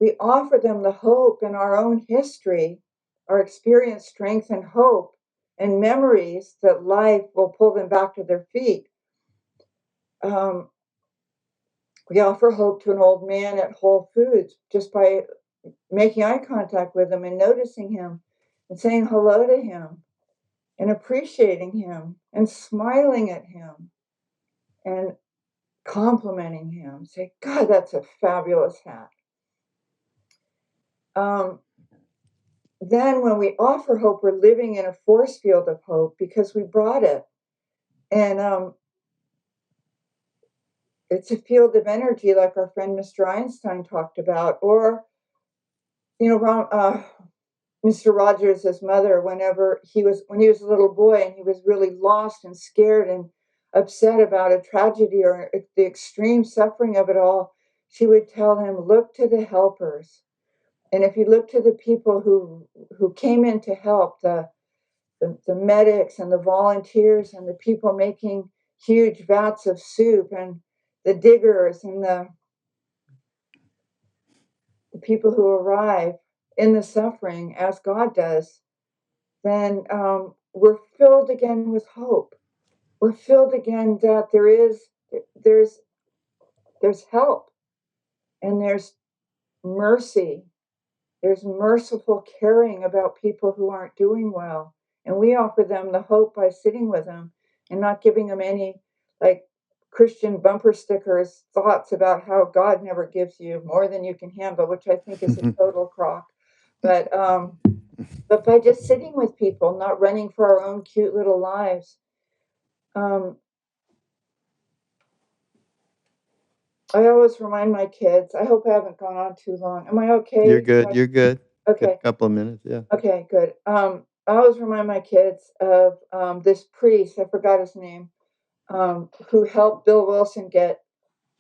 We offer them the hope in our own history, our experience, strength, and hope, and memories that life will pull them back to their feet. We offer hope to an old man at Whole Foods just by making eye contact with him and noticing him and saying hello to him and appreciating him and smiling at him and complimenting him. Say, God, that's a fabulous hat. Then when we offer hope, we're living in a force field of hope because we brought it. And it's a field of energy like our friend Mr. Einstein talked about. Or, Mr. Rogers, his mother, when he was a little boy and he was really lost and scared and upset about a tragedy or the extreme suffering of it all, she would tell him, look to the helpers. And if you look to the people who came in to help, the medics and the volunteers and the people making huge vats of soup and the diggers and the people who arrive in the suffering as God does, then we're filled again with hope. We're filled again that there's help and there's mercy There's merciful caring about people who aren't doing well. And we offer them the hope by sitting with them and not giving them any like Christian bumper stickers, thoughts about how God never gives you more than you can handle, which I think is a total crock. But by just sitting with people, not running for our own cute little lives, I always remind my kids. I hope I haven't gone on too long. Am I okay? You're good. You're good. Got a Okay. couple of minutes. Yeah. Okay, good. I always remind my kids of this priest, I forgot his name, who helped Bill Wilson get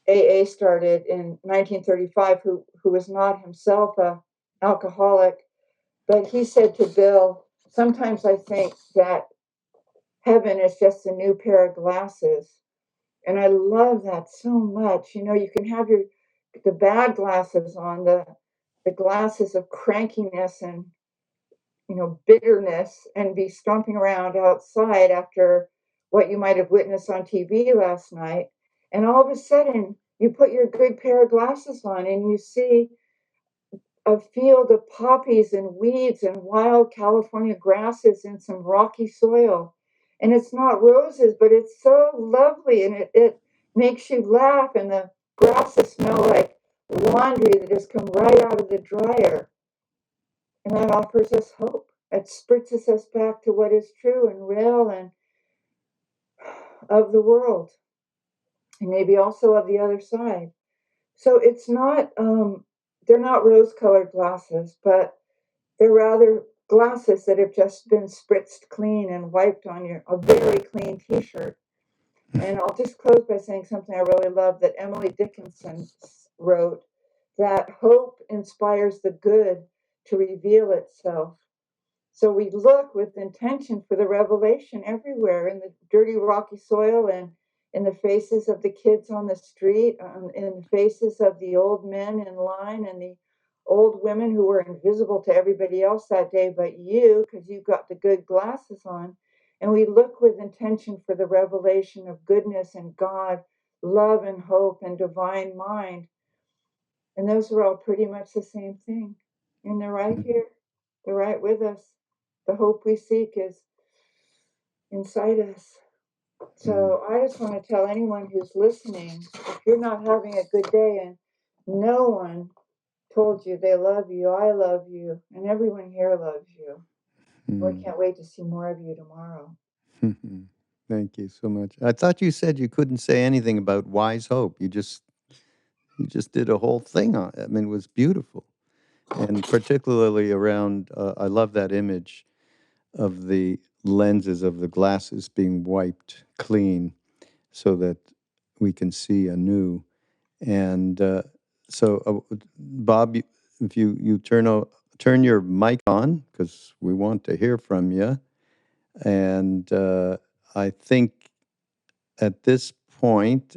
AA started in 1935, who was not himself a alcoholic, but he said to Bill, "Sometimes I think that heaven is just a new pair of glasses." And I love that so much. You know, you can have the bad glasses on, the glasses of crankiness and bitterness, and be stomping around outside after what you might have witnessed on TV last night. And all of a sudden, you put your good pair of glasses on and you see a field of poppies and weeds and wild California grasses and some rocky soil. And it's not roses, but it's so lovely, and it makes you laugh. And the grasses smell like laundry that has come right out of the dryer. And that offers us hope. It spritzes us back to what is true and real and of the world, and maybe also of the other side. So it's not, they're not rose colored glasses, but they're rather glasses that have just been spritzed clean and wiped on a very clean t shirt. And I'll just close by saying something I really love that Emily Dickinson wrote, that hope inspires the good to reveal itself. So we look with intention for the revelation everywhere, in the dirty, rocky soil, and in the faces of the kids on the street, in the faces of the old men in line, and the old women who were invisible to everybody else that day but you, because you've got the good glasses on. And we look with intention for the revelation of goodness and God, love and hope and divine mind. And those are all pretty much the same thing. And they're right here, they're right with us. The hope we seek is inside us. So I just want to tell anyone who's listening, if you're not having a good day and no one told you they love you, I love you, and everyone here loves you. We can't wait to see more of you tomorrow. Thank you so much. I thought you said you couldn't say anything about wise hope. You just did a whole thing on it. I mean, it was beautiful. And particularly around, I love that image of the lenses of the glasses being wiped clean so that we can see anew. And Bob, if you turn your mic on, because we want to hear from you. And I think at this point,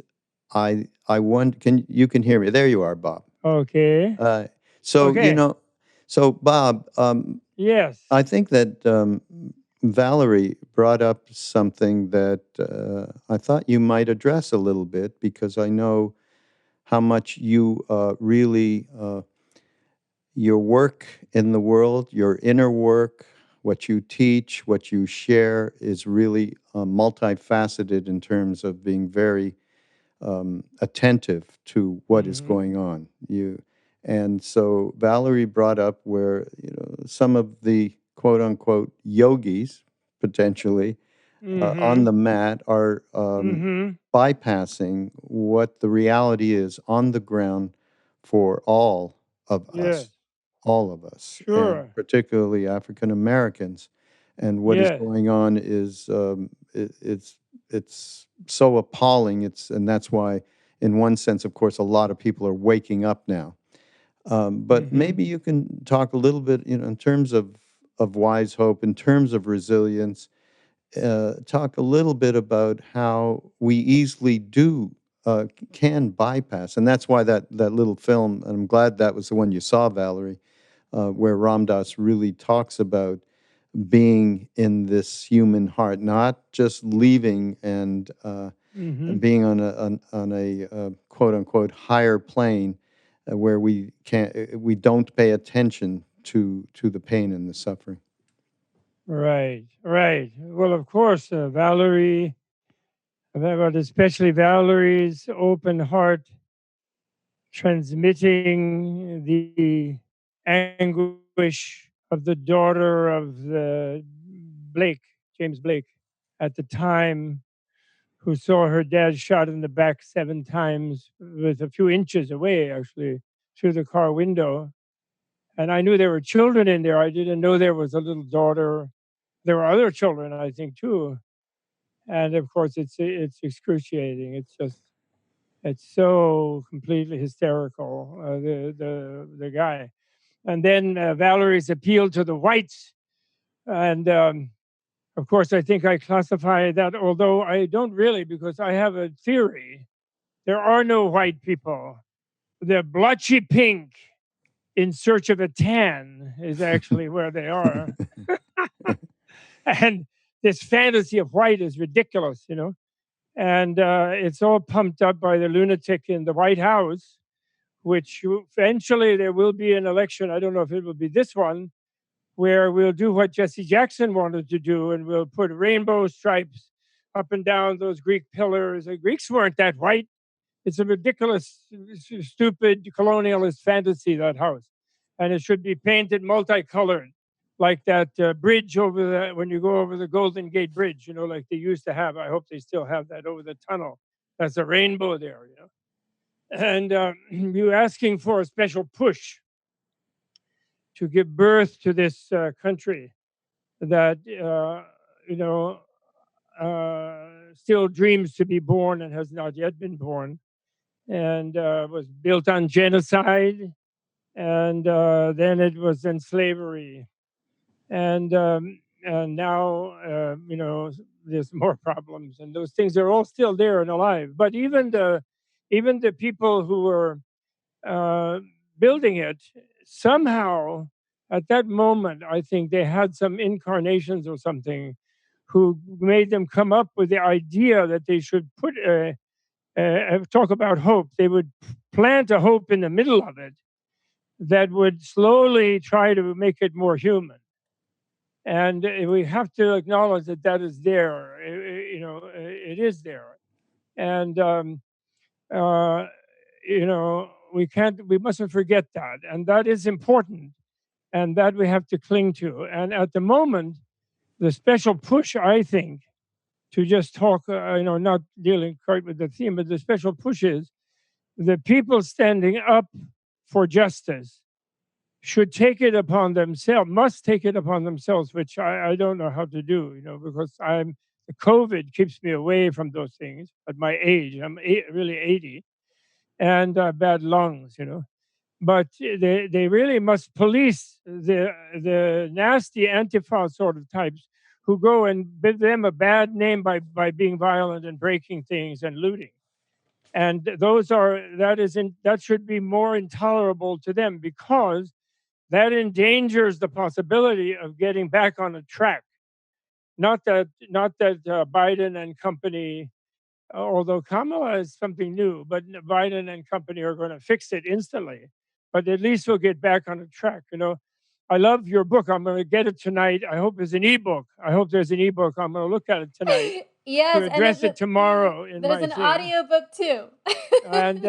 I want you can hear me. There you are, Bob. Okay. So Okay. so Bob, Yes. I think that Valerie brought up something that I thought you might address a little bit, because I know how much you really your work in the world, your inner work, what you teach, what you share is really multifaceted in terms of being very attentive to what is Mm-hmm. going on. And so Valerie brought up where some of the quote unquote yogis potentially on Mm-hmm. the mat are Mm-hmm. bypassing what the reality is on the ground for Yes. all of us, and Sure. particularly African Americans. And what is Yes. going on is it's so appalling. And that's why, in one sense, of course, a lot of people are waking up now. But Mm-hmm. maybe you can talk a little bit, in terms of wise hope, in terms of resilience. Talk a little bit about how we easily can bypass, and that's why that little film. And I'm glad that was the one you saw, Valerie, where Ram Dass really talks about being in this human heart, not just leaving Mm-hmm. and being on a quote unquote higher plane, where we don't pay attention to the pain and the suffering. Right, right. Well, of course, Valerie, but especially Valerie's open heart transmitting the anguish of the daughter of the Blake, James Blake, at the time, who saw her dad shot in the back 7 times with a few inches away, actually, through the car window. And I knew there were children in there. I didn't know there was a little daughter. There were other children, I think, too. And of course, it's excruciating. It's so completely hysterical. The guy, and then Valerie's appeal to the whites, and of course, I think I classify that, although I don't really, because I have a theory. There are no white people. They're blotchy pink in search of a tan is actually where they are. And this fantasy of white is ridiculous, you know. And it's all pumped up by the lunatic in the White House, which eventually there will be an election. I don't know if it will be this one, where we'll do what Jesse Jackson wanted to do, and we'll put rainbow stripes up and down those Greek pillars. The Greeks weren't that white. It's a ridiculous, stupid colonialist fantasy, that house. And it should be painted multicolored, like that bridge over the, when you go over the Golden Gate Bridge, you know, like they used to have. I hope they still have that over the tunnel. That's a rainbow there, you know. And you asking for a special push to give birth to this country that, you know, still dreams to be born and has not yet been born, and was built on genocide, and then it was in slavery, and now you know, there's more problems, and those things are all still there and alive. But even the people who were uh, building it, somehow at that moment, I think they had some incarnations or something who made them come up with the idea that they should put talk about hope. They would plant a hope in the middle of it that would slowly try to make it more human. And we have to acknowledge that that is there. You know, it is there. And uh, you know, we mustn't forget that, and that is important, and that we have to cling to. And at the moment, the special push, I think, to just talk, you know, not dealing quite with the theme, but the special push is the people standing up for justice should take it upon themselves, must take it upon themselves, which I don't know how to do, you know, because the COVID keeps me away from those things at my age. I'm really 80, and bad lungs, you know. But they really must police the nasty Antifa sort of types who go and give them a bad name by being violent and breaking things and looting. And that should be more intolerable to them, because that endangers the possibility of getting back on a track. Not that Biden and company, although Kamala is something new, but Biden and company are going to fix it instantly. But at least we'll get back on a track. You know, I love your book. I'm going to get it tonight. I hope it's an ebook. I hope there's an ebook. I'm going to look at it tonight to Yes, and address it tomorrow in there's my an thing. audiobook too. And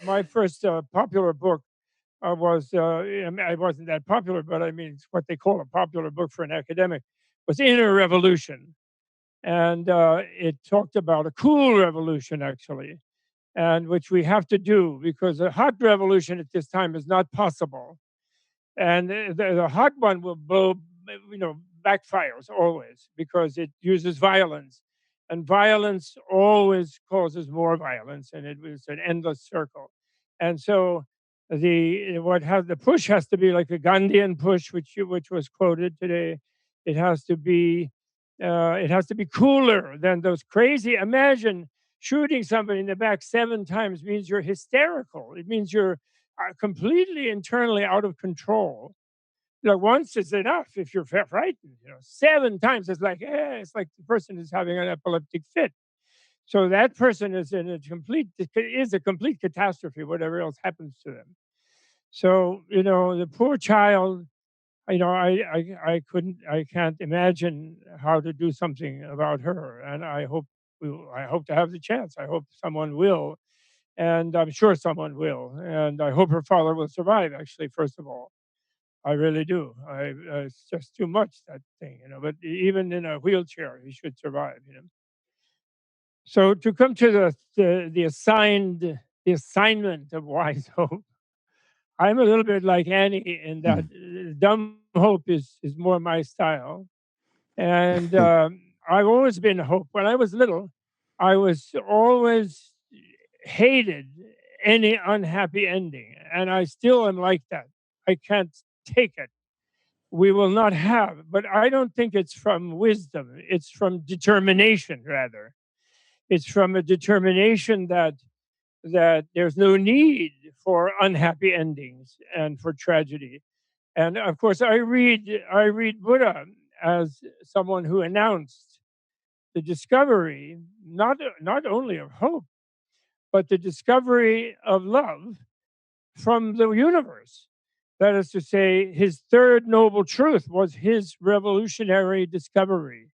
my first popular book was I mean, it wasn't that popular, but I mean, it's what they call a popular book for an academic, was Inner Revolution. And it talked about a cool revolution, actually, and which we have to do, because a hot revolution at this time is not possible. And the hot one will blow, you know, backfires always, because it uses violence, and violence always causes more violence, and it was an endless circle. And so the push has to be like a Gandhian push, which was quoted today. It has to be cooler than those crazy. Imagine shooting somebody in the back 7 times means you're hysterical. It means you're completely internally out of control. You know, once is enough if you're frightened. You know, 7 times it's like the person is having an epileptic fit. So that person is a complete catastrophe, whatever else happens to them. So, the poor child, I can't imagine how to do something about her. And I hope to have the chance. I hope someone will. And I'm sure someone will. And I hope her father will survive, actually, first of all. I really do. It's just too much, that thing. But even in a wheelchair, he should survive. So to come to the assignment of wise hope, I'm a little bit like Annie in that dumb hope is more my style. And I've always been hope. When I was little, I was always hated any unhappy ending, and I still am like that. I can't take it. We will not have, but I don't think it's from wisdom. It's from determination, rather. It's from a determination that there's no need for unhappy endings and for tragedy. And of course, I read Buddha as someone who announced the discovery, not only of hope, but the discovery of love from the universe. That is to say, his third noble truth was his revolutionary discovery.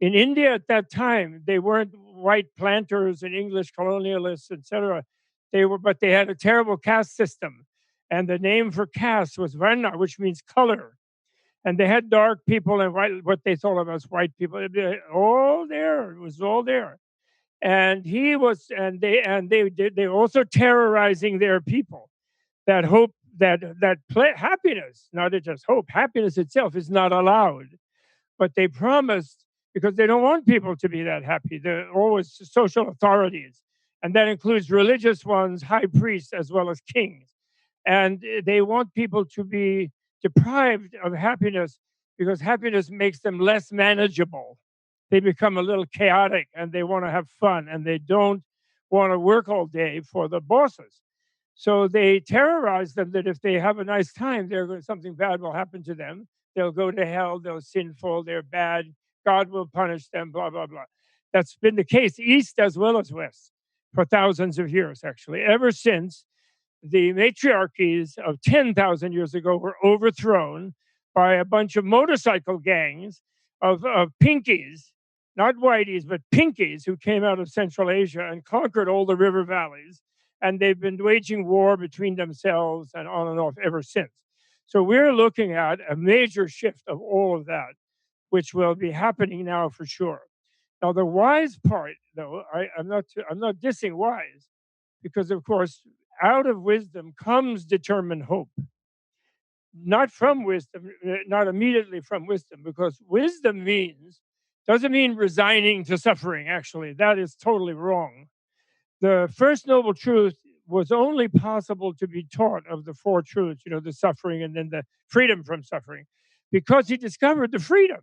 In India at that time, they weren't white planters and English colonialists, etc. But they had a terrible caste system, and the name for caste was Varna, which means color. And they had dark people and what they thought of as white people. All there, it was all there. And he was, and they were also terrorizing their people. That hope, happiness, not just hope, happiness itself is not allowed, but they promised, because they don't want people to be that happy. They're always social authorities, and that includes religious ones, high priests, as well as kings. And they want people to be deprived of happiness because happiness makes them less manageable. They become a little chaotic and they want to have fun and they don't want to work all day for the bosses. So they terrorize them that if they have a nice time, something bad will happen to them. They'll go to hell, they're sinful, they're bad, God will punish them, blah, blah, blah. That's been the case, East as well as West, for thousands of years, actually, ever since the matriarchies of 10,000 years ago were overthrown by a bunch of motorcycle gangs of pinkies, not whiteys, but pinkies who came out of Central Asia and conquered all the river valleys. And they've been waging war between themselves and on and off ever since. So we're looking at a major shift of all of that, which will be happening now for sure. Now, the wise part, though, I'm not dissing wise, because of course, out of wisdom comes determined hope. Not from wisdom, not immediately from wisdom, because wisdom doesn't mean resigning to suffering, actually. That is totally wrong. The first noble truth was only possible to be taught of the four truths, the suffering and then the freedom from suffering, because he discovered the freedom.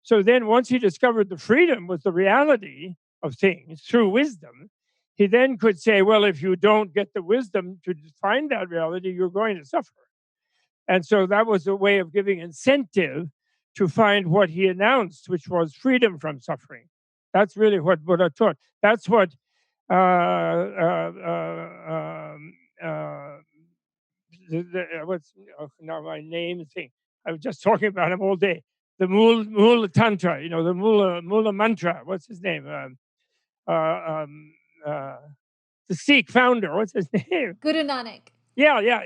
So then, once he discovered the freedom was the reality of things through wisdom, he then could say, well, if you don't get the wisdom to find that reality, you're going to suffer. And so that was a way of giving incentive to find what he announced, which was freedom from suffering. That's really what Buddha taught. That's what what's now my name thing. I was just talking about him all day. The Mula Tantra, the Mula Mantra. What's his name? Uh, um, uh, the Sikh founder. What's his name? Guru Nanak. Yeah.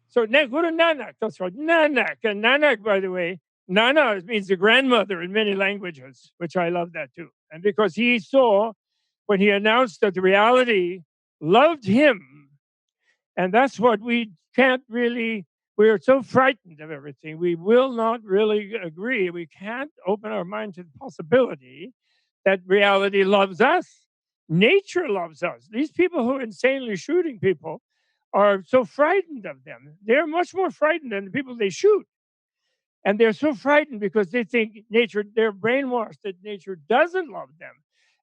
So Guru Nanak. That's right, Nanak. And Nanak, by the way, Nana means the grandmother in many languages, which I love that too. And because he saw when he announced that the reality loved him, and that's what we can't really, we're so frightened of everything. We will not really agree. We can't open our mind to the possibility that reality loves us. Nature loves us. These people who are insanely shooting people are so frightened of them. They're much more frightened than the people they shoot. And they're so frightened because they think they're brainwashed that nature doesn't love them.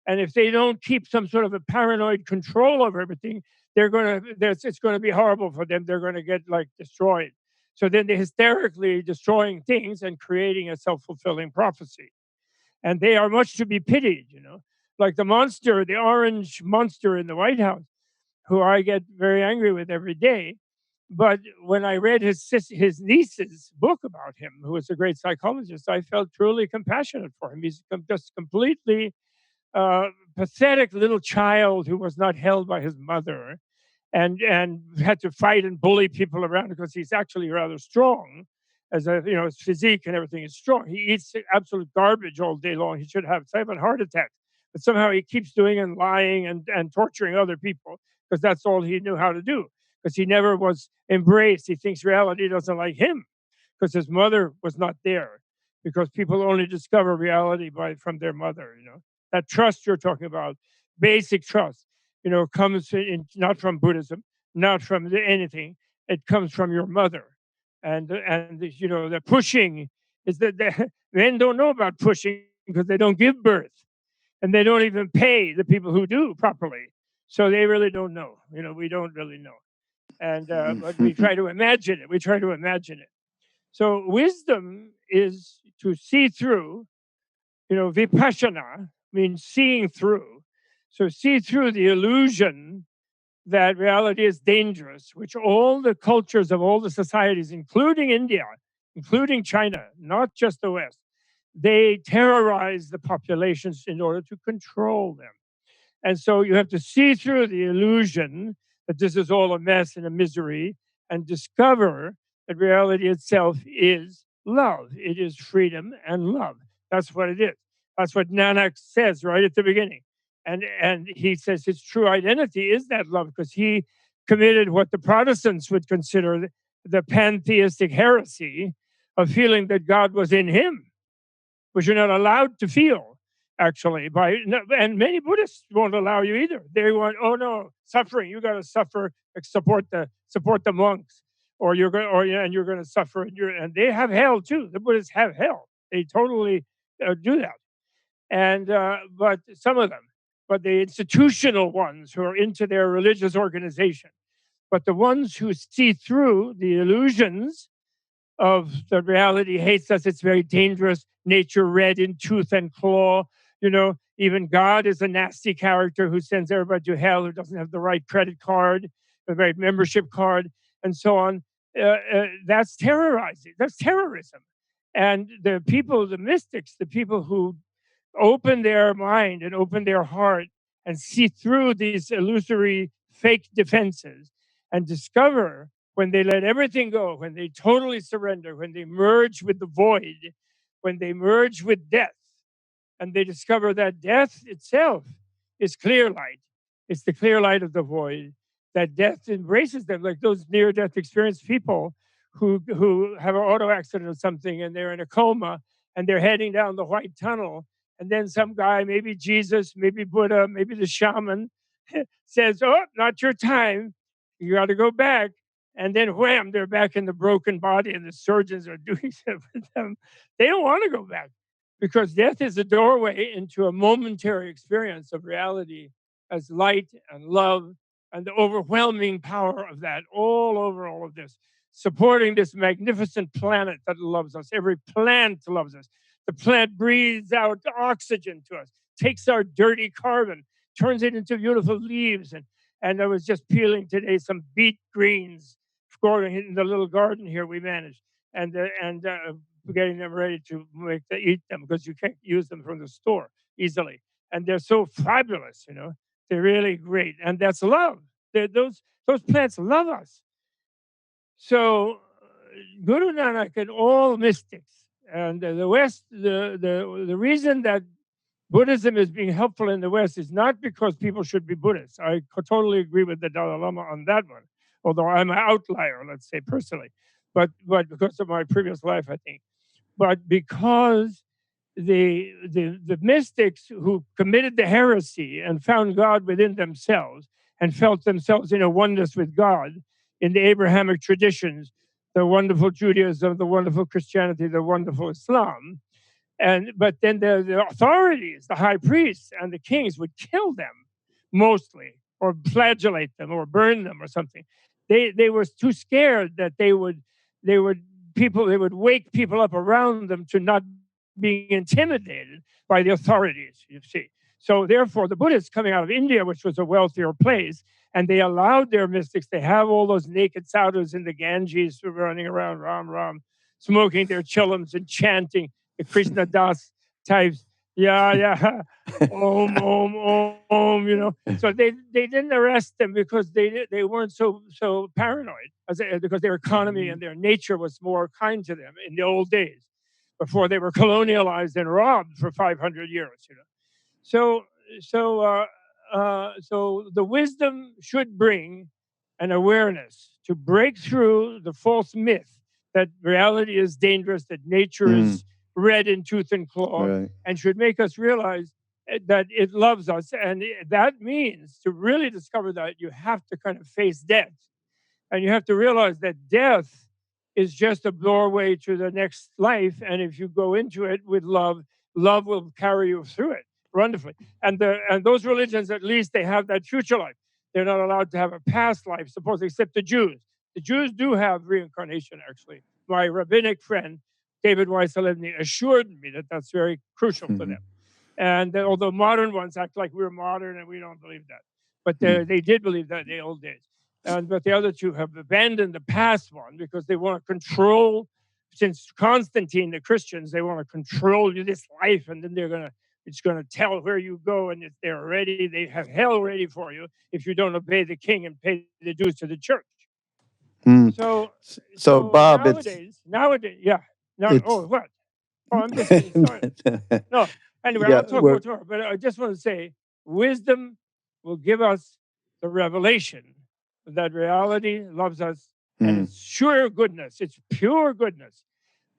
And if they don't keep some sort of a paranoid control over everything, it's going to be horrible for them. They're going to get like destroyed. So then they're hysterically destroying things and creating a self-fulfilling prophecy. And they are much to be pitied. Like the monster, the orange monster in the White House, who I get very angry with every day. But when I read his niece's book about him, who was a great psychologist, I felt truly compassionate for him. He's just completely uh, pathetic little child who was not held by his mother, and had to fight and bully people around because he's actually rather strong. As a, his physique and everything is strong. He eats absolute garbage all day long. He should have 7 heart attacks, but somehow he keeps doing and lying and torturing other people because that's all he knew how to do. Because he never was embraced. He thinks reality doesn't like him because his mother was not there. Because people only discover reality from their mother. That trust you're talking about, basic trust, comes not from Buddhism, not from anything. It comes from your mother, and the pushing is that men don't know about pushing because they don't give birth, and they don't even pay the people who do properly. So they really don't know. We don't really know, and but we try to imagine it. We try to imagine it. So wisdom is to see through. Vipassana means seeing through. So see through the illusion that reality is dangerous, which all the cultures of all the societies, including India, including China, not just the West, they terrorize the populations in order to control them. And so you have to see through the illusion that this is all a mess and a misery and discover that reality itself is love. It is freedom and love. That's what it is. That's what Nanak says right at the beginning. And he says his true identity is that love because he committed what the Protestants would consider the pantheistic heresy of feeling that God was in him, which you're not allowed to feel actually and many Buddhists won't allow you either. They want, oh no, suffering, you got to suffer, like, support the monks, or you're going, or yeah, and you're going to suffer, and they have hell too. The Buddhists have hell. They totally do that. And but some of them, but the institutional ones who are into their religious organization, but the ones who see through the illusions of the reality hates us. It's very dangerous. Nature red in tooth and claw. Even God is a nasty character who sends everybody to hell, who doesn't have the right credit card, the right membership card, and so on. That's terrorizing. That's terrorism. And the people, the mystics, the people who open their mind and open their heart and see through these illusory fake defenses and discover when they let everything go, when they totally surrender, when they merge with the void, when they merge with death, and they discover that death itself is clear light. It's the clear light of the void, that death embraces them, like those near-death experienced people who have an auto accident or something and they're in a coma and they're heading down the white tunnel. And then some guy, maybe Jesus, maybe Buddha, maybe the shaman, says, oh, not your time. You got to go back. And then wham, they're back in the broken body and the surgeons are doing it with them. They don't want to go back because death is a doorway into a momentary experience of reality as light and love and the overwhelming power of that all over all of this, supporting this magnificent planet that loves us. Every plant loves us. The plant breathes out oxygen to us, takes our dirty carbon, turns it into beautiful leaves. And I was just peeling today some beet greens growing in the little garden here we managed. And getting them ready to eat them because you can't use them from the store easily. And they're so fabulous, They're really great, and that's love. Those plants love us. So Guru Nanak and all mystics and the West, the reason that Buddhism is being helpful in the West is not because people should be Buddhists. I totally agree with the Dalai Lama on that one, although I'm an outlier, let's say personally, but because of my previous life, I think. But because the mystics who committed the heresy and found God within themselves and felt themselves in a oneness with God in the Abrahamic traditions, the wonderful Judaism, the wonderful Christianity, the wonderful Islam, but then the authorities, the high priests and the kings would kill them mostly, or flagellate them, or burn them, or something. They were too scared that they would wake people up around them to not being intimidated by the authorities. You see, So therefore, the Buddhists coming out of India, which was a wealthier place, and they allowed their mystics, they have all those naked sadhus in the Ganges running around, Ram Ram, smoking their chillums and chanting the Krishna Das types. Yeah, yeah. Om, om, om, om, you know. So they didn't arrest them because they weren't so paranoid because their economy and their nature was more kind to them in the old days before they were colonialized and robbed for 500 years, you know. So so the wisdom should bring an awareness to break through the false myth that reality is dangerous, that nature Mm, is red in tooth and claw, right. and should make us realize that it loves us. And that means to really discover that you have to kind of face death. And you have to realize that death is just a doorway to the next life. And if you go into it with love, love will carry you through it wonderfully. And those religions, at least, they have that future life. They're not allowed to have a past life, supposedly, except the Jews. The Jews do have reincarnation, actually. My rabbinic friend, David Weiss-Halevny, assured me that that's very crucial for them. And although modern ones act like we're modern and we don't believe that, but they did believe that in the old days. But the other two have abandoned the past one because they want to control. Since Constantine, the Christians, they want to control you this life, and then it's gonna tell where you go, and if they're ready, they have hell ready for you if you don't obey the king and pay the dues to the church. Mm. So So, so Bob, nowadays, yeah. Now, it's oh, what? Oh, I'm just getting started. No, anyway, yeah, I'll talk more tomorrow. But I just want to say, wisdom will give us the revelation that reality loves us, and mm, it's sure goodness. It's pure goodness.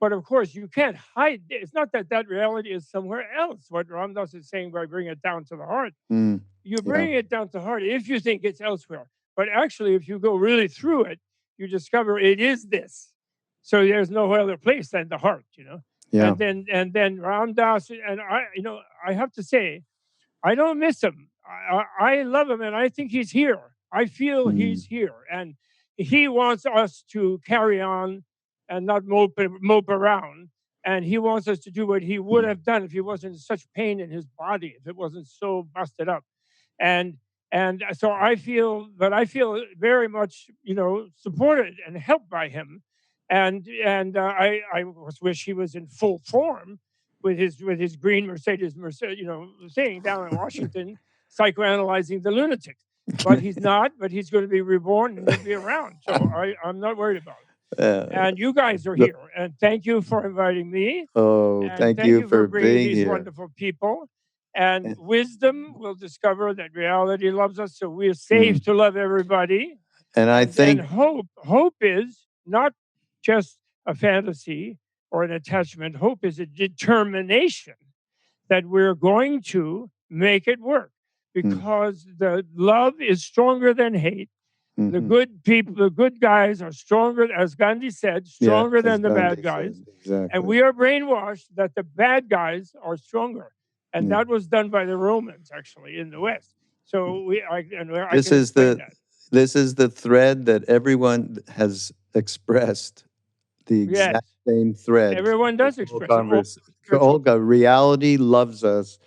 But of course, you can't hide. It's not that that reality is somewhere else. What Ramdas is saying by bringing it down to the heart, mm, you yeah, bring it down to the heart if you think it's elsewhere. But actually, if you go really through it, you discover it is this. So there's no other place than the heart, you know. yeah. And then Ramdas and I, you know, I have to say, I don't miss him. I love him, and I think he's here. I feel Mm, he's here, and he wants us to carry on and not mope around. And he wants us to do what he would have done if he wasn't in such pain in his body, if it wasn't so busted up. And so I feel very much, you know, supported and helped by him. And I wish he was in full form with his green Mercedes, you know, thing down in Washington, psychoanalyzing the lunatics. But he's not. But he's going to be reborn and he'll be around. So I'm not worried about it. uh, And you guys are the- here, and thank you for inviting me, oh, and thank thank you you for for bringing being these here. wonderful people. And And- wisdom will discover that reality loves us, so we're mm. safe to love everybody. And I And then think, hope is not just a fantasy or an attachment. Hope is a determination that we're going to make it work mm, because the love is stronger than hate. The mhm. good people, the good guys are stronger, as Gandhi said, Yeah, stronger as than the bad Gandhi guys. said, And exactly. we are brainwashed that the bad guys are stronger. And Yeah. that was done by the Romans, actually, in the West. So I This can is explain the that. this is the thread that everyone has expressed. The Yes, exact same thread. everyone This does whole express it. All converse. spiritual. Olga, reality loves us.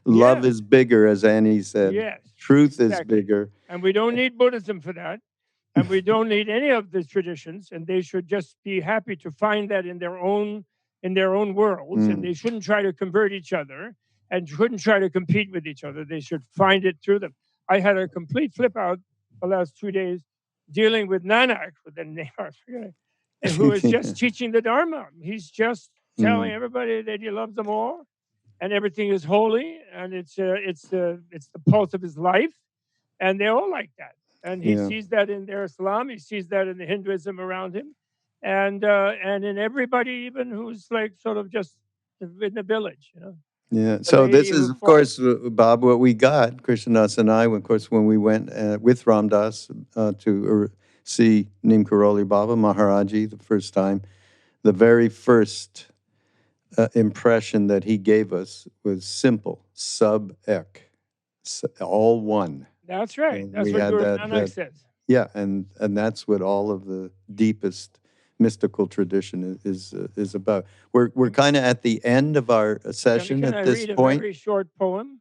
Love Yeah, is bigger, as Annie said. yes, Truth is exactly. bigger. And we don't need Buddhism for that. And we don't need any of these traditions. And they should just be happy to find that in their own worlds. And Mm, they shouldn't try to convert each other and shouldn't try to compete with each other. They should find it through them. I had a complete flip out the last 2 days dealing with Nanak, with the name I forget, and who is just teaching the Dharma. He's just telling mm, everybody that he loves them all and everything is holy and it's the pulse of his life, and they're all like that. And he yeah, sees that in their Islam, he sees that in the Hinduism around him, and in everybody, even who's like sort of just in the village, you know, yeah. the So this lady is, who of fought. course, Bob, what we got, Krishnadas and I, of course, when we went with Ramdas to see Neem Karoli Baba Maharaji the first time. The very first impression that he gave us was simple, sub-ek, all one. That's right. And That's we what had Guru that, Nanak says. yeah, and that's what all of the deepest mystical tradition is about. We're kind of at the end of our session Can at I this read a point. very short poem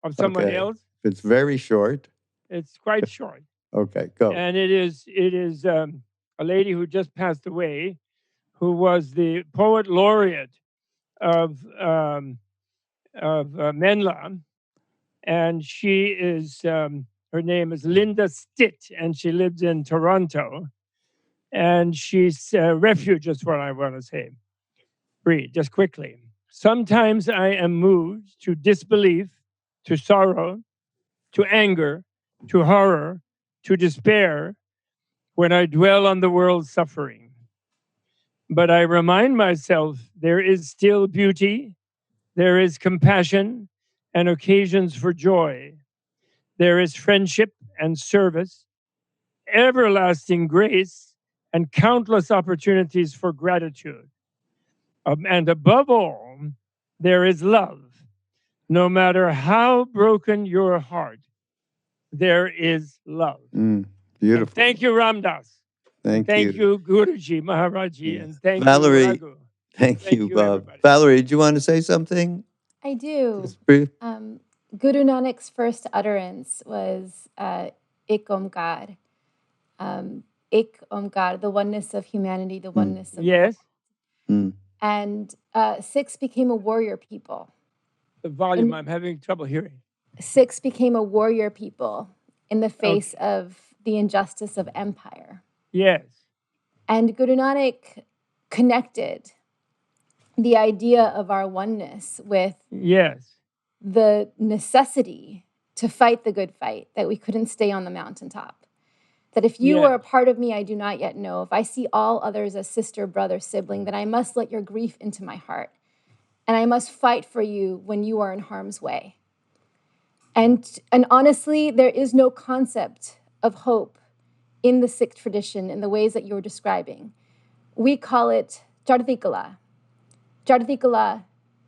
of someone Okay. else. It's very short. It's quite short. Okay, go. And it is a lady who just passed away, who was the poet laureate of Menla, and she is her name is Linda Stitt, and she lives in Toronto, and she's refuge is what I want to say. Read just quickly. Sometimes I am moved to disbelief, to sorrow, to anger, to horror, to despair when I dwell on the world's suffering. But I remind myself there is still beauty, there is compassion and occasions for joy. There is friendship and service, everlasting grace, and countless opportunities for gratitude. And above all, there is love. No matter how broken your heart, there is love. And Beautiful. thank you, Ramdas. Thank Thank you. you, Guruji, Maharaji, Yeah. and thank Valerie, you, Raghu. thank you, Bob. everybody. Valerie, do you want to say something? I do. Just brief. Guru Nanak's first utterance was Ik Omkar. Ik Omkar, the oneness of humanity, the oneness of Yes. And Sikhs became a warrior people. The volume, I'm having trouble hearing. Sikhs became a warrior people in the face of the injustice of empire. Yes. And Guru Nanak connected the idea of our oneness with the necessity to fight the good fight, that we couldn't stay on the mountaintop. That if you are a part of me I do not yet know, if I see all others as sister, brother, sibling, then I must let your grief into my heart. And I must fight for you when you are in harm's way. And honestly, there is no concept of hope in the Sikh tradition in the ways that you're describing. We call it Chardikala. Chardikala,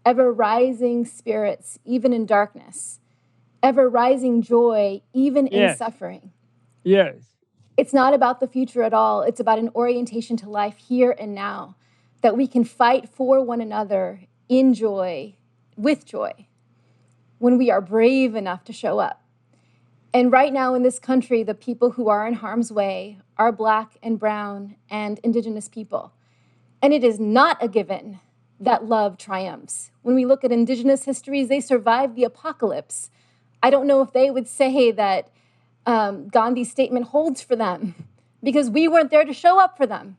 ever rising spirits, even in darkness. Ever rising joy, even in suffering. Yes. It's not about the future at all. It's about an orientation to life here and now, that we can fight for one another in joy, with joy, when we are brave enough to show up. And right now in this country, the people who are in harm's way are Black and brown and Indigenous people. And it is not a given that love triumphs. When we look at Indigenous histories, they survived the apocalypse. I don't know if they would say that Gandhi's statement holds for them, because we weren't there to show up for them,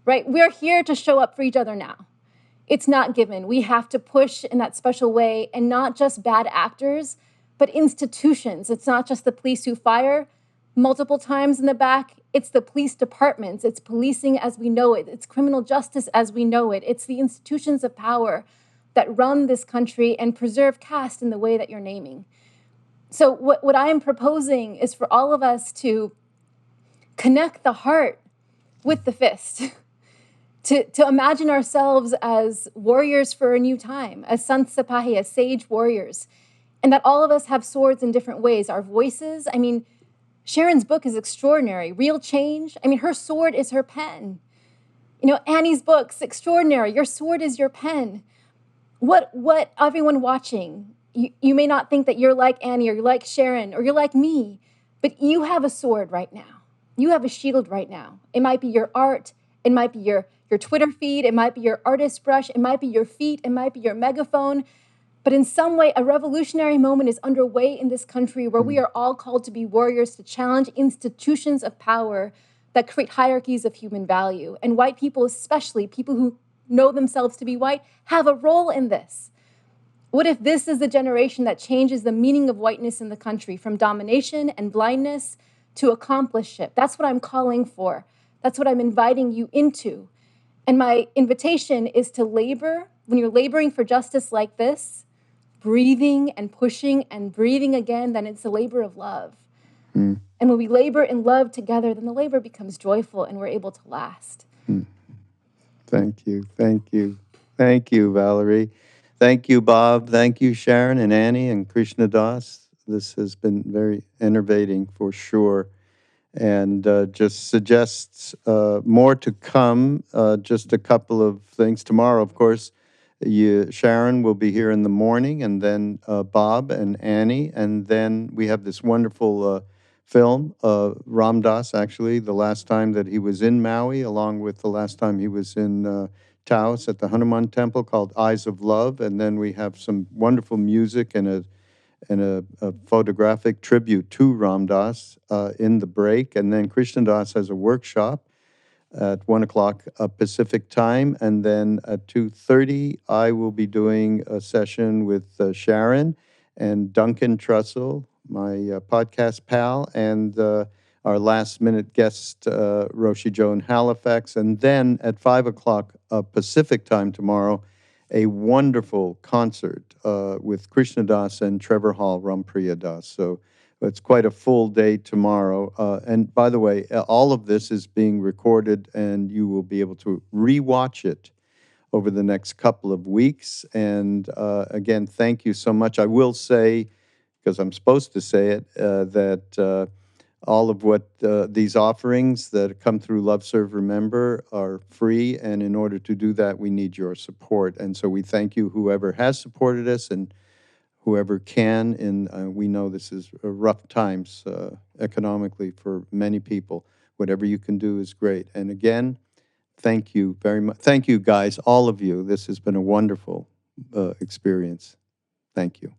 right? We're here to show up for each other now. It's not given. We have to push in that special way, and not just bad actors, but institutions. It's not just the police who fire multiple times in the back. It's the police departments. It's policing as we know it. It's criminal justice as we know it. It's the institutions of power that run this country and preserve caste in the way that you're naming. So what I am proposing is for all of us to connect the heart with the fist, to imagine ourselves as warriors for a new time, as Sant Sipahi, as sage warriors, and that all of us have swords in different ways. Our voices, I mean, Sharon's book is extraordinary. Real change, I mean, her sword is her pen. You know, Annie's book's extraordinary. Your sword is your pen. What everyone watching, you may not think that you're like Annie or you're like Sharon or you're like me, but you have a sword right now. You have a shield right now. It might be your art. It might be your Twitter feed. It might be your artist brush. It might be your feet. It might be your megaphone. But in some way, a revolutionary moment is underway in this country where we are all called to be warriors, to challenge institutions of power that create hierarchies of human value. And white people, especially people who know themselves to be white, have a role in this. What if this is the generation that changes the meaning of whiteness in the country, from domination and blindness to accomplishment? That's what I'm calling for. That's what I'm inviting you into. And my invitation is to labor. When you're laboring for justice like this, breathing and pushing and breathing again, then it's a labor of love. And when we labor in love together, then the labor becomes joyful and we're able to last. Thank you. Thank you. Thank you, Valerie. Thank you, Bob. Thank you, Sharon and Annie and Krishna Das. This has been very innovating for sure, and just suggests more to come. Just a couple of things. Tomorrow, of course, Sharon will be here in the morning, and then Bob and Annie, and then we have this wonderful film, Ram Dass, actually, the last time that he was in Maui, along with the last time he was in Taos at the Hanuman Temple, called Eyes of Love, and then we have some wonderful music and a photographic tribute to Ram Dass in the break, and then Krishna Das has a workshop at 1 o'clock Pacific time, and then at 2:30 I will be doing a session with Sharon and Duncan Trussell, my podcast pal, and our last-minute guest, Roshi Joan Halifax, and then at 5 o'clock Pacific time tomorrow, a wonderful concert with Krishna Das and Trevor Hall Rampriya Das. So it's quite a full day tomorrow. And by the way, all of this is being recorded, and you will be able to rewatch it over the next couple of weeks. And again, thank you so much. I will say, because I'm supposed to say it, that all of what these offerings that come through Love, Serve, Remember are free. And in order to do that, we need your support. And so we thank you, whoever has supported us, and whoever can, and we know this is rough times economically for many people. Whatever you can do is great. And again, thank you very much. Thank you, guys, all of you. This has been a wonderful experience. Thank you.